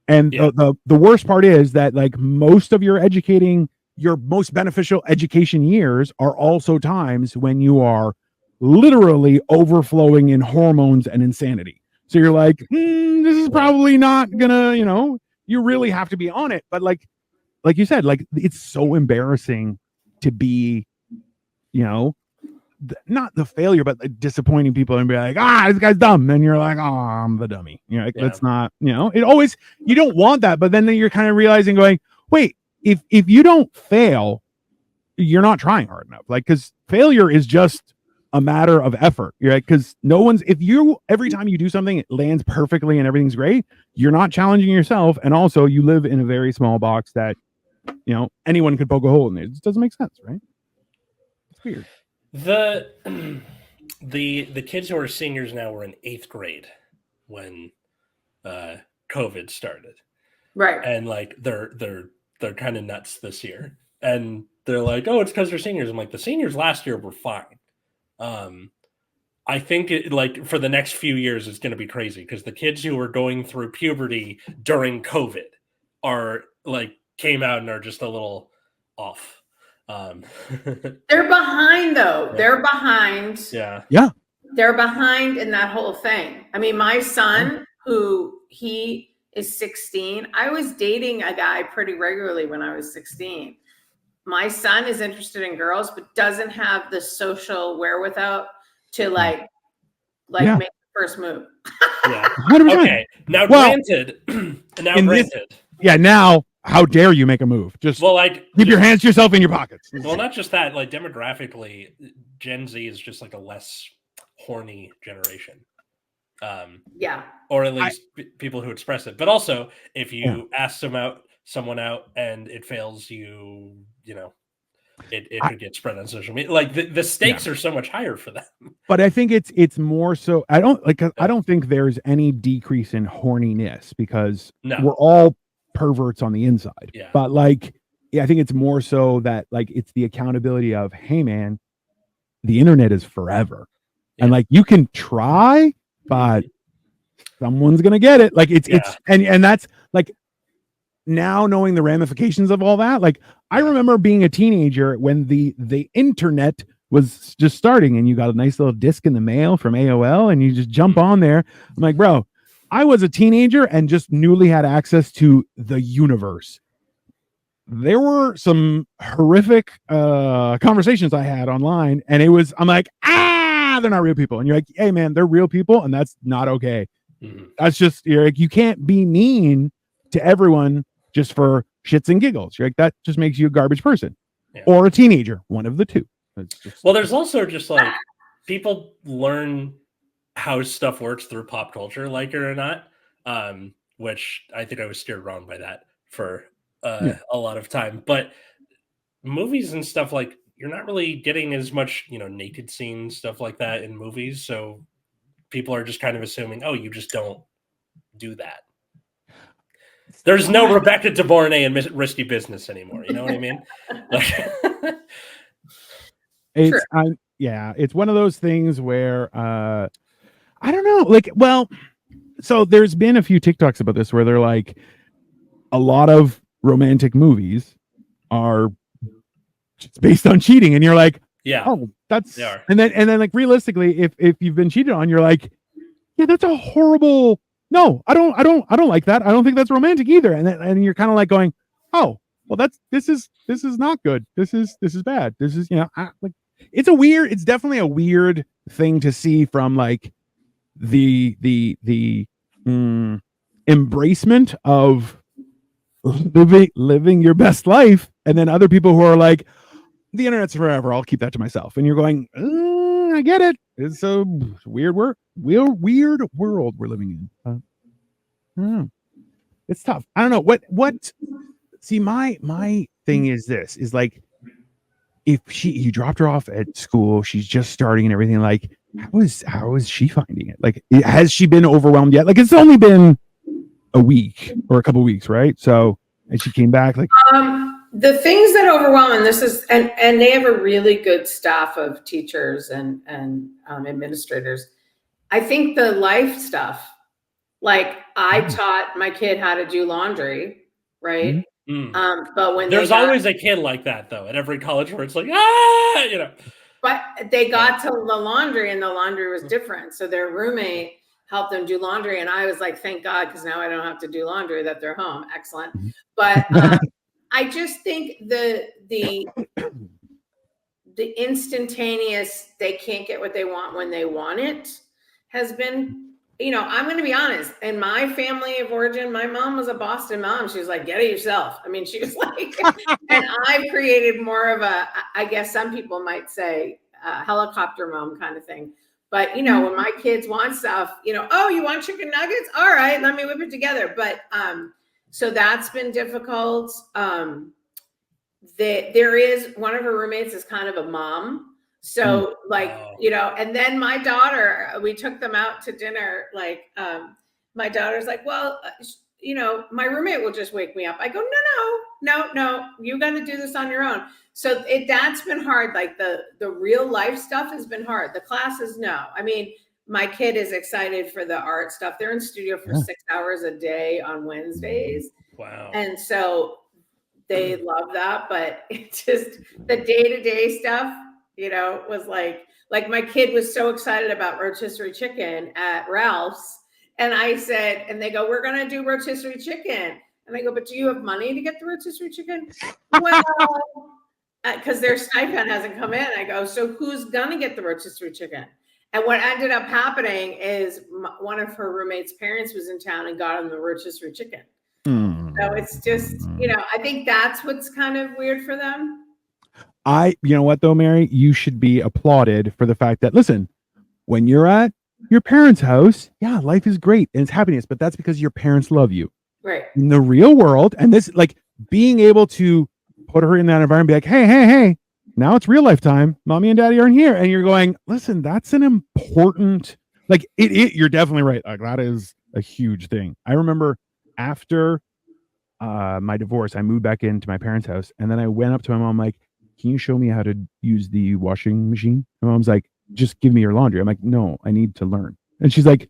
Speaker 2: And the worst part is that like most of your most beneficial education years are also times when you are literally overflowing in hormones and insanity. So you're like, this is probably not gonna, you really have to be on it. But like you said, like it's so embarrassing to be, not the failure, but the disappointing people and be like, this guy's dumb. And you're like, I'm the dummy. You're like, let's not, it always, you don't want that. But then you're kind of realizing going, wait, if you don't fail, you're not trying hard enough. Like, cause failure is just a matter of effort. You're like, cause every time you do something, it lands perfectly and everything's great. You're not challenging yourself. And also you live in a very small box that, anyone could poke a hole in it. It just doesn't make sense. Right. It's weird.
Speaker 1: The kids who are seniors now were in 8th grade when COVID started,
Speaker 3: right?
Speaker 1: And like they're kind of nuts this year, and they're like, "Oh, it's because they're seniors." I'm like, the seniors last year were fine. I think for the next few years it's going to be crazy because the kids who were going through puberty during COVID are like came out and are just a little off.
Speaker 3: They're behind though. Yeah. They're behind.
Speaker 2: Yeah.
Speaker 3: They're behind in that whole thing. I mean, my son, who he is 16, I was dating a guy pretty regularly when I was 16. My son is interested in girls, but doesn't have the social wherewithal to like make the first move.
Speaker 1: Yeah. 100%. Okay. Now, granted.
Speaker 2: Now, how dare you make a move? Just keep your hands to yourself in your pockets.
Speaker 1: Well, not just that. Like demographically, Gen Z is just like a less horny generation. Or at least people who express it. But also, if you ask someone out and it fails, it could get spread on social media. Like the stakes are so much higher for them.
Speaker 2: But I think it's more so. I don't think there's any decrease in horniness because we're all perverts on the inside.
Speaker 1: Yeah.
Speaker 2: But I think it's more so that it's the accountability of, hey man, the internet is forever. Yeah. And you can try, but someone's gonna get it. And that's now knowing the ramifications of all that. I remember being a teenager when the internet was just starting and you got a nice little disc in the mail from AOL and you just jump on there. I'm like, bro, I was a teenager and just newly had access to the universe. There were some horrific conversations I had online, and I'm like, they're not real people. And you're like, hey man, they're real people, and that's not okay. Mm-hmm. That's just, you can't be mean to everyone just for shits and giggles. You're like, that just makes you a garbage person or a teenager, one of the two.
Speaker 1: There's also just people learn how stuff works through pop culture, like it or not, which I think I was steered wrong by that for a lot of time. But movies and stuff, you're not really getting as much, naked scenes, stuff like that in movies. So people are just kind of assuming, oh, you just don't do that. There's no Rebecca De Mornay in Risky Business anymore. You know what I mean?
Speaker 2: It's one of those things where I don't know. So there's been a few TikToks about this where they're like, a lot of romantic movies are just based on cheating, and you're like, that's and then realistically, if you've been cheated on, you're like, that's a horrible. No, I don't like that. I don't think that's romantic either. And you're kind of going, oh, well, this is not good. This is bad. This is it's definitely a weird thing to see from the embracement of living your best life, and then other people who are like, the internet's forever, I'll keep that to myself. And you're going, I get it. It's a weird world we're living in. It's tough. I don't know what. See, my thing is this: is if you dropped her off at school, she's just starting and everything. How is she finding it? Has she been overwhelmed yet? It's only been a week or a couple of weeks, right? So, and she came back
Speaker 3: the things that overwhelm, and this is, and they have a really good staff of teachers and administrators. I think the life stuff Like I taught my kid how to do laundry, right? But when
Speaker 1: there's always a kid like that though at every college where it's like, you know.
Speaker 3: But they got to the laundry and the laundry was different. So their roommate helped them do laundry. And I was like, thank God, because now I don't have to do laundry, that they're home. Excellent. But I just think the instantaneous, they can't get what they want when they want it has been, you know, I'm going to be honest. In my family of origin, my mom was a Boston mom. She was like, get it yourself. I mean, she was like, and I've created more of a, I guess some people might say, helicopter mom kind of thing. But, you know, when my kids want stuff, you know, oh, you want chicken nuggets? All right, let me whip it together. But so that's been difficult. There is one of her roommates is kind of a mom. So like, you know, and then my daughter, we took them out to dinner. Like, my daughter's like, well, you know, my roommate will just wake me up. I go, no, you got to do this on your own. So that's been hard. Like the real life stuff has been hard. The classes, no. I mean, my kid is excited for the art stuff. They're in studio for 6 hours a day on Wednesdays.
Speaker 1: Wow.
Speaker 3: And so they love that, but it just the day-to-day stuff, you know, was like my kid was so excited about rotisserie chicken at Ralph's. And I said, and they go, we're going to do rotisserie chicken. And I go, but do you have money to get the rotisserie chicken? Well, because their stipend hasn't come in. I go, so who's going to get the rotisserie chicken? And what ended up happening is one of her roommate's parents was in town and got them the rotisserie chicken. So it's just, you know, I think that's what's kind of weird for them.
Speaker 2: You know what though, Mary, you should be applauded for the fact that, listen, when you're at your parents' house, yeah, life is great and it's happiness, but that's because your parents love you.
Speaker 3: Right.
Speaker 2: In the real world, and this, like, being able to put her in that environment, be like, hey, now it's real life time. Mommy and daddy aren't here. And you're going, listen, that's an important, like, you're definitely right. Like, that is a huge thing. I remember after my divorce, I moved back into my parents' house, and then I went up to my mom like, can you show me how to use the washing machine? My mom's like, just give me your laundry. I'm like, no, I need to learn. And she's like,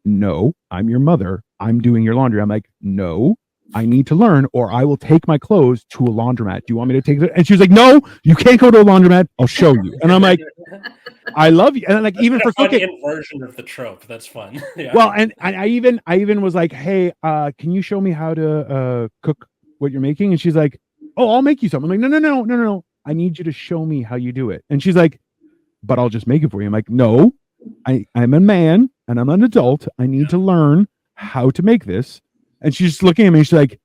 Speaker 2: no, I'm your mother. I'm doing your laundry. I'm like, no, I need to learn, or I will take my clothes to a laundromat. Do you want me to take it? And she was like, no, you can't go to a laundromat. I'll show you. And I'm like, I love you. And like, even for cooking,
Speaker 1: version of the trope. That's fun. Yeah.
Speaker 2: Well, and I even was like, hey, can you show me how to cook what you're making? And she's like, oh, I'll make you something. I'm like, no. I need you to show me how you do it. And she's like, but I'll just make it for you. I'm like, no, I'm a man and I'm an adult. I need to learn how to make this. And she's just looking at me. She's like,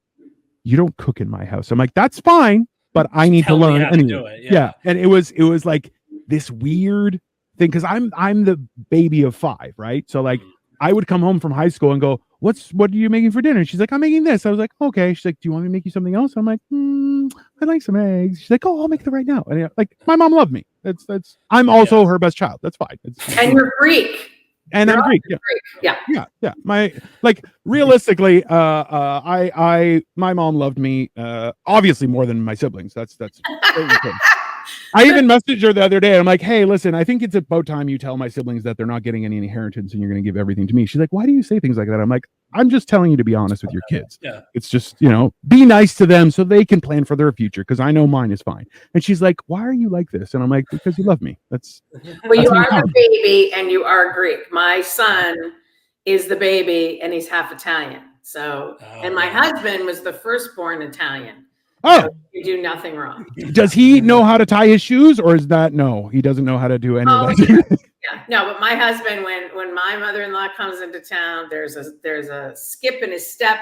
Speaker 2: you don't cook in my house. I'm like, that's fine, but I need to learn anyway. Yeah. And it was like this weird thing, because I'm the baby of 5, right? So like I would come home from high school and go, what are you making for dinner? And she's like, I'm making this. I was like, okay. She's like, do you want me to make you something else? I'm like, I like some eggs. She's like, oh, I'll make it right now. And like, my mom loved me. That's I'm also her best child. That's fine.
Speaker 3: And you're Greek.
Speaker 2: And I'm Greek. Yeah. Yeah. My, like, realistically, my mom loved me, obviously more than my siblings. That's I even messaged her the other day. I'm like, hey, listen, I think it's about time you tell my siblings that they're not getting any inheritance and you're going to give everything to me. She's like, why do you say things like that? I'm like, I'm just telling you to be honest with your kids.
Speaker 1: Yeah.
Speaker 2: It's just, you know, be nice to them so they can plan for their future, because I know mine is fine. And she's like, why are you like this? And I'm like, because you love me.
Speaker 3: Well, you are the baby and you are Greek. My son is the baby and he's half Italian. So, and my husband was the firstborn Italian.
Speaker 2: Oh,
Speaker 3: so you do nothing wrong.
Speaker 2: Does he know how to tie his shoes, or is that no? He doesn't know how to do any of that.
Speaker 3: Yeah, no. But my husband, when my mother-in-law comes into town, there's a skip in his step.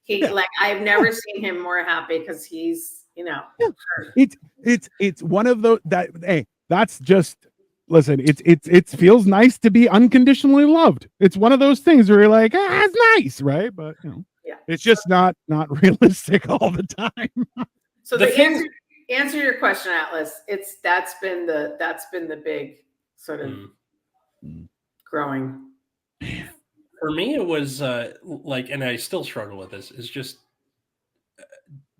Speaker 3: Like I've never seen him more happy because he's, you know.
Speaker 2: It's one of those that, hey, that's just, listen. It feels nice to be unconditionally loved. It's one of those things where you're like, it's nice, right? But you know.
Speaker 3: Yeah.
Speaker 2: It's just not realistic all the time.
Speaker 3: So the answer your question, Atlas, that's been the big sort of growing.
Speaker 1: For me, it was like, and I still struggle with this, is just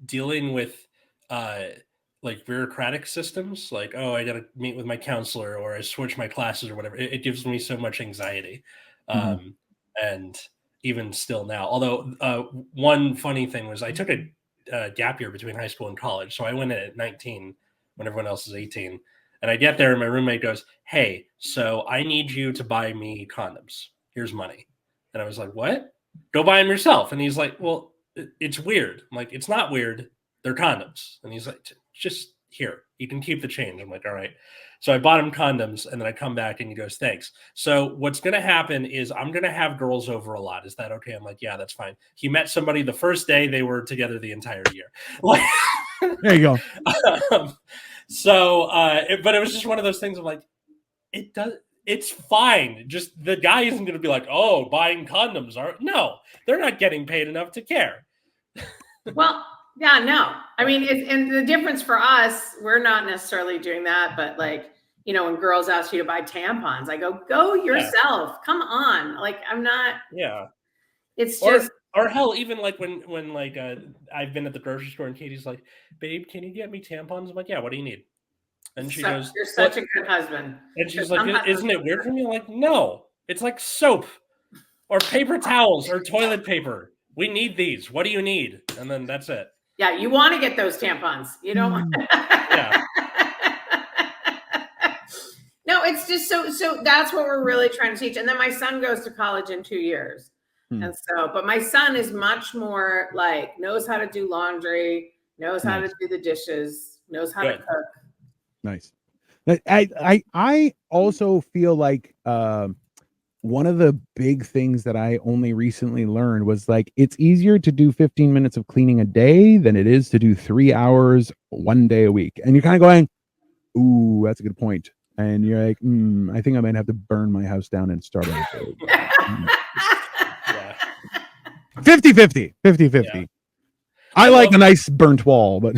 Speaker 1: dealing with like bureaucratic systems. Like, oh, I got to meet with my counselor, or I switch my classes or whatever. It gives me so much anxiety. And even still now. Although one funny thing was I took a gap year between high school and college. So I went in at 19 when everyone else is 18. And I get there and my roommate goes, hey, so I need you to buy me condoms. Here's money. And I was like, what? Go buy them yourself. And he's like, well, it's weird. I'm like, it's not weird. They're condoms. And he's like, just here. You can keep the change. I'm like, all right. So I bought him condoms and then I come back and he goes, thanks. So what's going to happen is I'm going to have girls over a lot. Is that okay? I'm like, yeah, that's fine. He met somebody the first day. They were together the entire year.
Speaker 2: There you go.
Speaker 1: But it was just one of those things of like, it's fine. Just the guy isn't going to be like, oh, buying condoms are no, they're not getting paid enough to care.
Speaker 3: Well, yeah, no. I mean, and the difference for us, we're not necessarily doing that, but like, you know, when girls ask you to buy tampons, I go yourself. Yeah. Come on. Like, I'm not.
Speaker 1: Yeah.
Speaker 3: It's just.
Speaker 1: Or hell, even like when like I've been at the grocery store and Katie's like, babe, can you get me tampons? I'm like, yeah, what do you need? And she goes,
Speaker 3: you're such a good husband.
Speaker 1: And she's like, isn't it weird for me? I'm like, no, it's like soap or paper towels or toilet paper. We need these. What do you need? And then that's it.
Speaker 3: Yeah, you want to get those tampons. You don't want yeah. No, it's just so that's what we're really trying to teach. And then my son goes to college in 2 years. And so, but my son is much more like knows how to do laundry, knows how to do the dishes, knows how to cook.
Speaker 2: Nice. I also feel like one of the big things that I only recently learned was like it's easier to do 15 minutes of cleaning a day than it is to do 3 hours 1 day a week. And you're kind of going, ooh, that's a good point. And you're like, I think I might have to burn my house down and start over. 50-50. Yeah. I like a nice burnt wall, but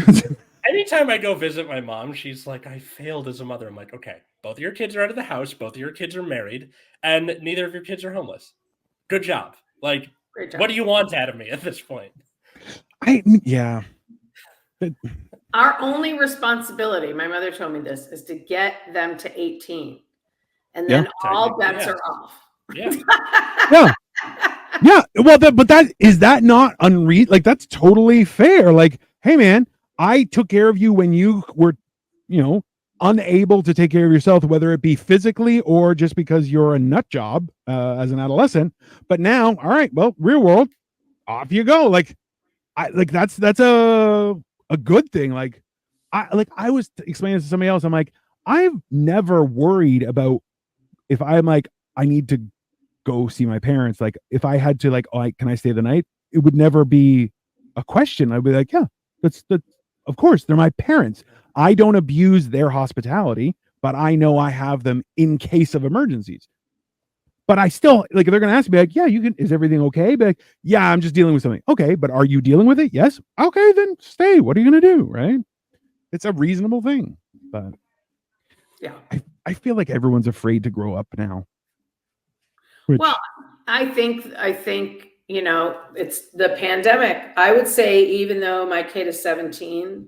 Speaker 1: anytime I go visit my mom, she's like, I failed as a mother. I'm like, okay, both of your kids are out of the house, both of your kids are married, and neither of your kids are homeless. Good job. Like, what do you want out of me at this point?
Speaker 2: Yeah.
Speaker 3: Our only responsibility, my mother told me this, is to get them to 18. And then all bets are off.
Speaker 1: Yeah.
Speaker 2: Yeah. Yeah, well, but is that not unreasonable? Like, that's totally fair. Like, hey, man, I took care of you when you were, you know, unable to take care of yourself, whether it be physically or just because you're a nut job as an adolescent. But now, all right, well, real world, off you go. Like, that's a good thing. Like, I was explaining to somebody else. I'm like, I've never worried about if I'm like, I need to go see my parents. Like if I had to like, can I stay the night? It would never be a question. I'd be like, yeah, that's of course they're my parents. I don't abuse their hospitality, but I know I have them in case of emergencies. But I still like, they're going to ask me like, yeah, you can, is everything okay? Be like, yeah, I'm just dealing with something. Okay. But are you dealing with it? Yes. Okay, then stay. What are you going to do? Right. It's a reasonable thing, but
Speaker 3: yeah,
Speaker 2: I feel like everyone's afraid to grow up now.
Speaker 3: Well, I think, you know, it's the pandemic. I would say, even though my kid is 17,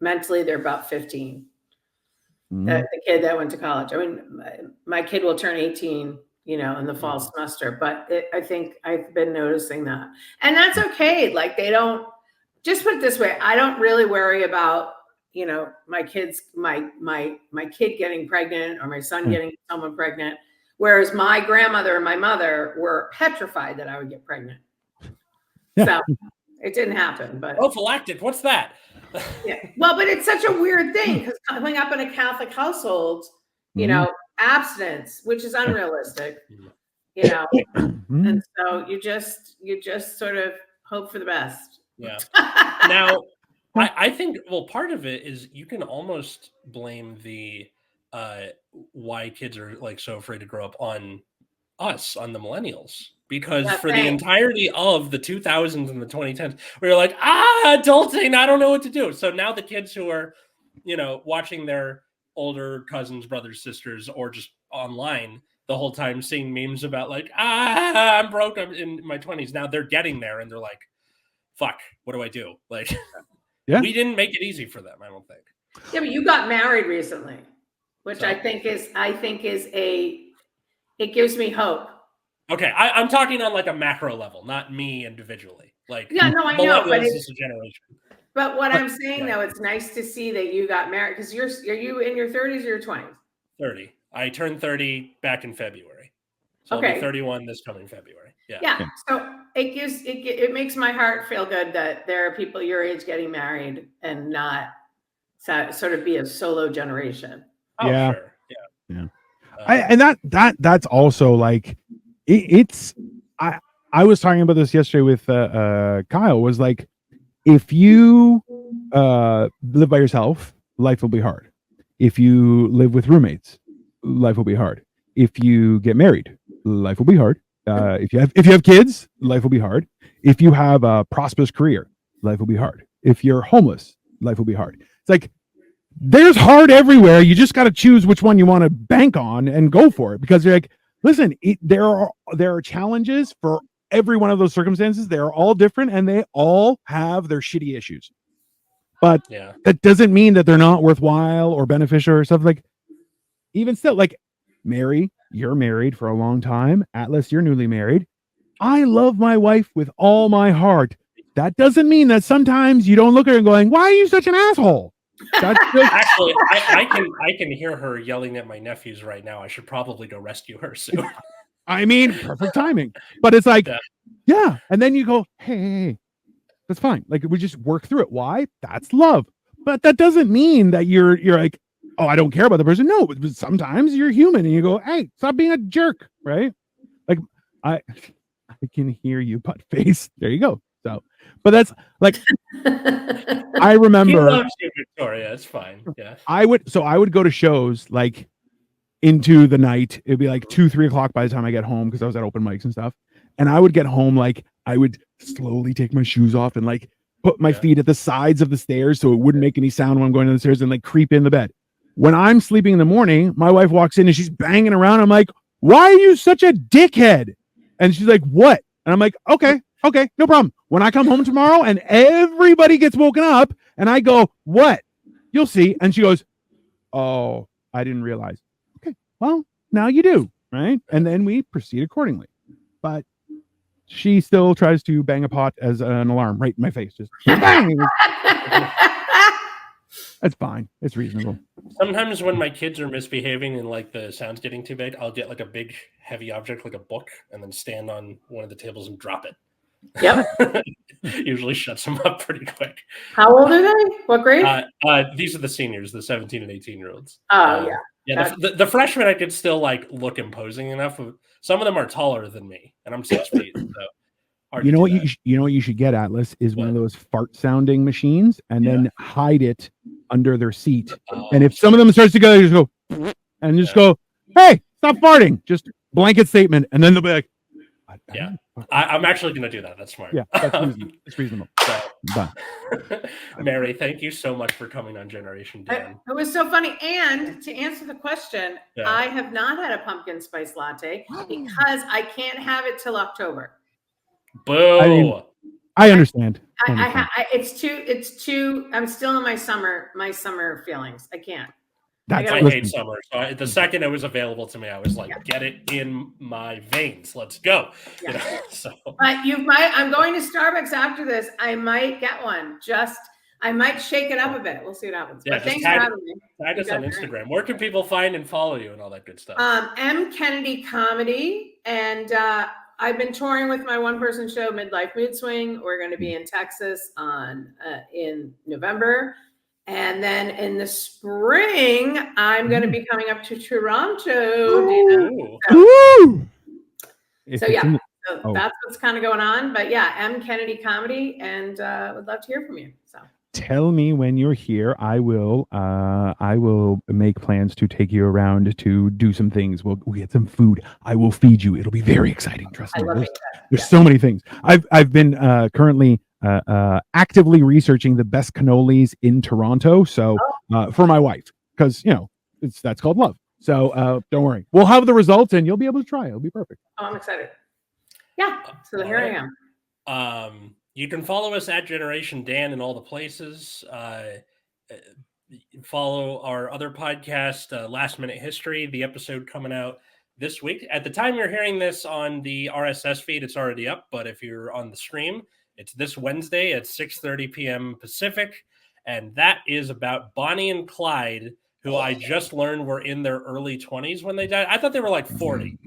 Speaker 3: mentally they're about 15. The kid that went to college. I mean, my kid will turn 18, you know, in the fall semester, but I think I've been noticing that. And that's okay. Like they don't, just put it this way, I don't really worry about, you know, my kid getting pregnant or my son getting someone pregnant. Whereas my grandmother and my mother were petrified that I would get pregnant. So it didn't happen. But
Speaker 1: prophylactic, what's that?
Speaker 3: Yeah. Well, but it's such a weird thing because coming up in a Catholic household, you know, abstinence, which is unrealistic, you know, and so you just sort of hope for the best.
Speaker 1: Yeah. Now, I think, well, part of it is you can almost blame the why kids are like so afraid to grow up on us, on the millennials, because for the entirety of the 2000s and the 2010s, we were like, adulting, I don't know what to do. So now the kids who are, you know, watching their older cousins, brothers, sisters, or just online the whole time seeing memes about like, I'm broke, I'm in my 20s. Now they're getting there and they're like, fuck, what do I do? Like, we didn't make it easy for them, I don't think.
Speaker 3: Yeah, but you got married recently, which I think is it gives me hope.
Speaker 1: Okay, I'm talking on like a macro level, not me individually. Like,
Speaker 3: yeah, no, I know, but
Speaker 1: millennials is a generation.
Speaker 3: But what I'm saying though, it's nice to see that you got married because are you in your 30s or your 20s?
Speaker 1: 30. I turned 30 back in February. So I'll be
Speaker 3: Okay.
Speaker 1: 31 this coming February. Yeah.
Speaker 3: Yeah. So it makes my heart feel good that there are people your age getting married and not sort of be a solo generation.
Speaker 1: Oh,
Speaker 2: Yeah.
Speaker 1: sure.
Speaker 2: Yeah. And that's also like it's I was talking about this yesterday with Kyle, was like, if you live by yourself, life will be hard. If you live with roommates, life will be hard. If you get married, life will be hard. If you have kids, life will be hard. If you have a prosperous career, life will be hard. If you're homeless, life will be hard. It's like there's hard everywhere. You just got to choose which one you want to bank on and go for it, because you're like, listen, there are challenges for every one of those circumstances. They're all different and they all have their shitty issues. But that doesn't mean that they're not worthwhile or beneficial or stuff. Like, even still, like, Mary, you're married for a long time. Atlas, you're newly married. I love my wife with all my heart. That doesn't mean that sometimes you don't look at her and going, why are you such an asshole?
Speaker 1: That's just... Actually, I can hear her yelling at my nephews right now. I should probably go rescue her soon.
Speaker 2: I mean, perfect timing. But it's like, yeah. And then you go, hey, that's fine. Like, we just work through it. Why? That's love. But that doesn't mean that you're like, oh, I don't care about the person. No, but sometimes you're human and you go, hey, stop being a jerk, right? Like, I can hear you, butt face. There you go. So, but that's like, I remember.
Speaker 1: He loves you, Victoria. It's fine. Yeah.
Speaker 2: I would go to shows like into the night. It'd be like 2-3 o'clock by the time I get home, because I was at open mics and stuff. And I would get home, like, I would slowly take my shoes off and like put my feet at the sides of the stairs so it wouldn't make any sound when I'm going down the stairs, and like creep in the bed. When I'm sleeping in the morning, my wife walks in and she's banging around. I'm like, why are you such a dickhead? And she's like, what? And I'm like, okay, no problem. When I come home tomorrow and everybody gets woken up and I go, what? You'll see. And she goes, oh, I didn't realize. Okay, well, now you do, right? And then we proceed accordingly. But she still tries to bang a pot as an alarm right in my face. Just bang. That's fine. It's reasonable.
Speaker 1: Sometimes when my kids are misbehaving and like the sound's getting too big, I'll get like a big heavy object like a book and then stand on one of the tables and drop it.
Speaker 3: Yep.
Speaker 1: Usually shuts them up pretty quick.
Speaker 3: How old are they? What grade?
Speaker 1: These are the seniors, the 17 and 18-year-olds.
Speaker 3: Oh, yeah.
Speaker 1: Yeah, the freshmen I could still like look imposing enough. Some of them are taller than me, and I'm 6 feet. So
Speaker 2: you know what you should get, Atlas, is one of those fart sounding machines, and then hide it under their seat. And if some of them starts to go, you just go and just go, hey, stop farting. Just blanket statement, and then they'll be like,
Speaker 1: yeah. I'm actually going to do that. That's smart.
Speaker 2: Yeah, that's reasonable.
Speaker 1: Mary, thank you so much for coming on Generation Dan.
Speaker 3: It was so funny. And to answer the question, I have not had a pumpkin spice latte because I can't have it till October.
Speaker 1: Boo!
Speaker 2: I mean, I understand.
Speaker 3: It's too. I'm still in my summer feelings. I can't.
Speaker 1: I hate summer. So the second it was available to me, I was like, get it in my veins. Let's go.
Speaker 3: Yeah.
Speaker 1: You know, so.
Speaker 3: But I'm going to Starbucks after this. I might get one. I might shake it up a bit. We'll see what happens.
Speaker 1: Yeah,
Speaker 3: but thanks for having me.
Speaker 1: Tag us on Instagram. Where can people find and follow you and all that good stuff?
Speaker 3: M Kennedy Comedy, and I've been touring with my one-person show, Midlife Mood Swing. We're going to be in Texas in November. And then in the spring, I'm going to be coming up to Toronto. So that's what's kind of going on. But yeah, M Kennedy Comedy, and would love to hear from you. So
Speaker 2: tell me when you're here. I will make plans to take you around to do some things. We'll get some food. I will feed you. It'll be very exciting. Trust me. There's so many things. I've been currently actively researching the best cannolis in Toronto. So for my wife, because that's called love. So don't worry. We'll have the results and you'll be able to try. It'll be perfect.
Speaker 3: Oh, I'm excited. Yeah. So here I
Speaker 1: am. You can follow us at Generation Dan in all the places. Follow our other podcast, Last Minute History, the episode coming out this week. At the time you're hearing this on the RSS feed, it's already up. But if you're on the stream, it's this Wednesday at 6:30 p.m. Pacific. And that is about Bonnie and Clyde, who I just learned were in their early 20s when they died. I thought they were like 40.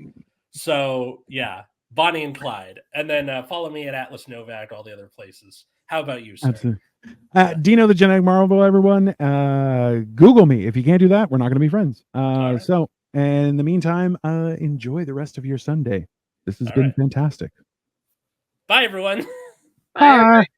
Speaker 1: So, yeah, Bonnie and Clyde. And then follow me at Atlas Novak, all the other places. How about you, sir?
Speaker 2: Absolutely. Dino the Genetic Marvel, everyone. Google me. If you can't do that, we're not going to be friends. Right. So, and in the meantime, enjoy the rest of your Sunday. This has been fantastic.
Speaker 1: Bye, everyone.
Speaker 3: Bye. Everybody.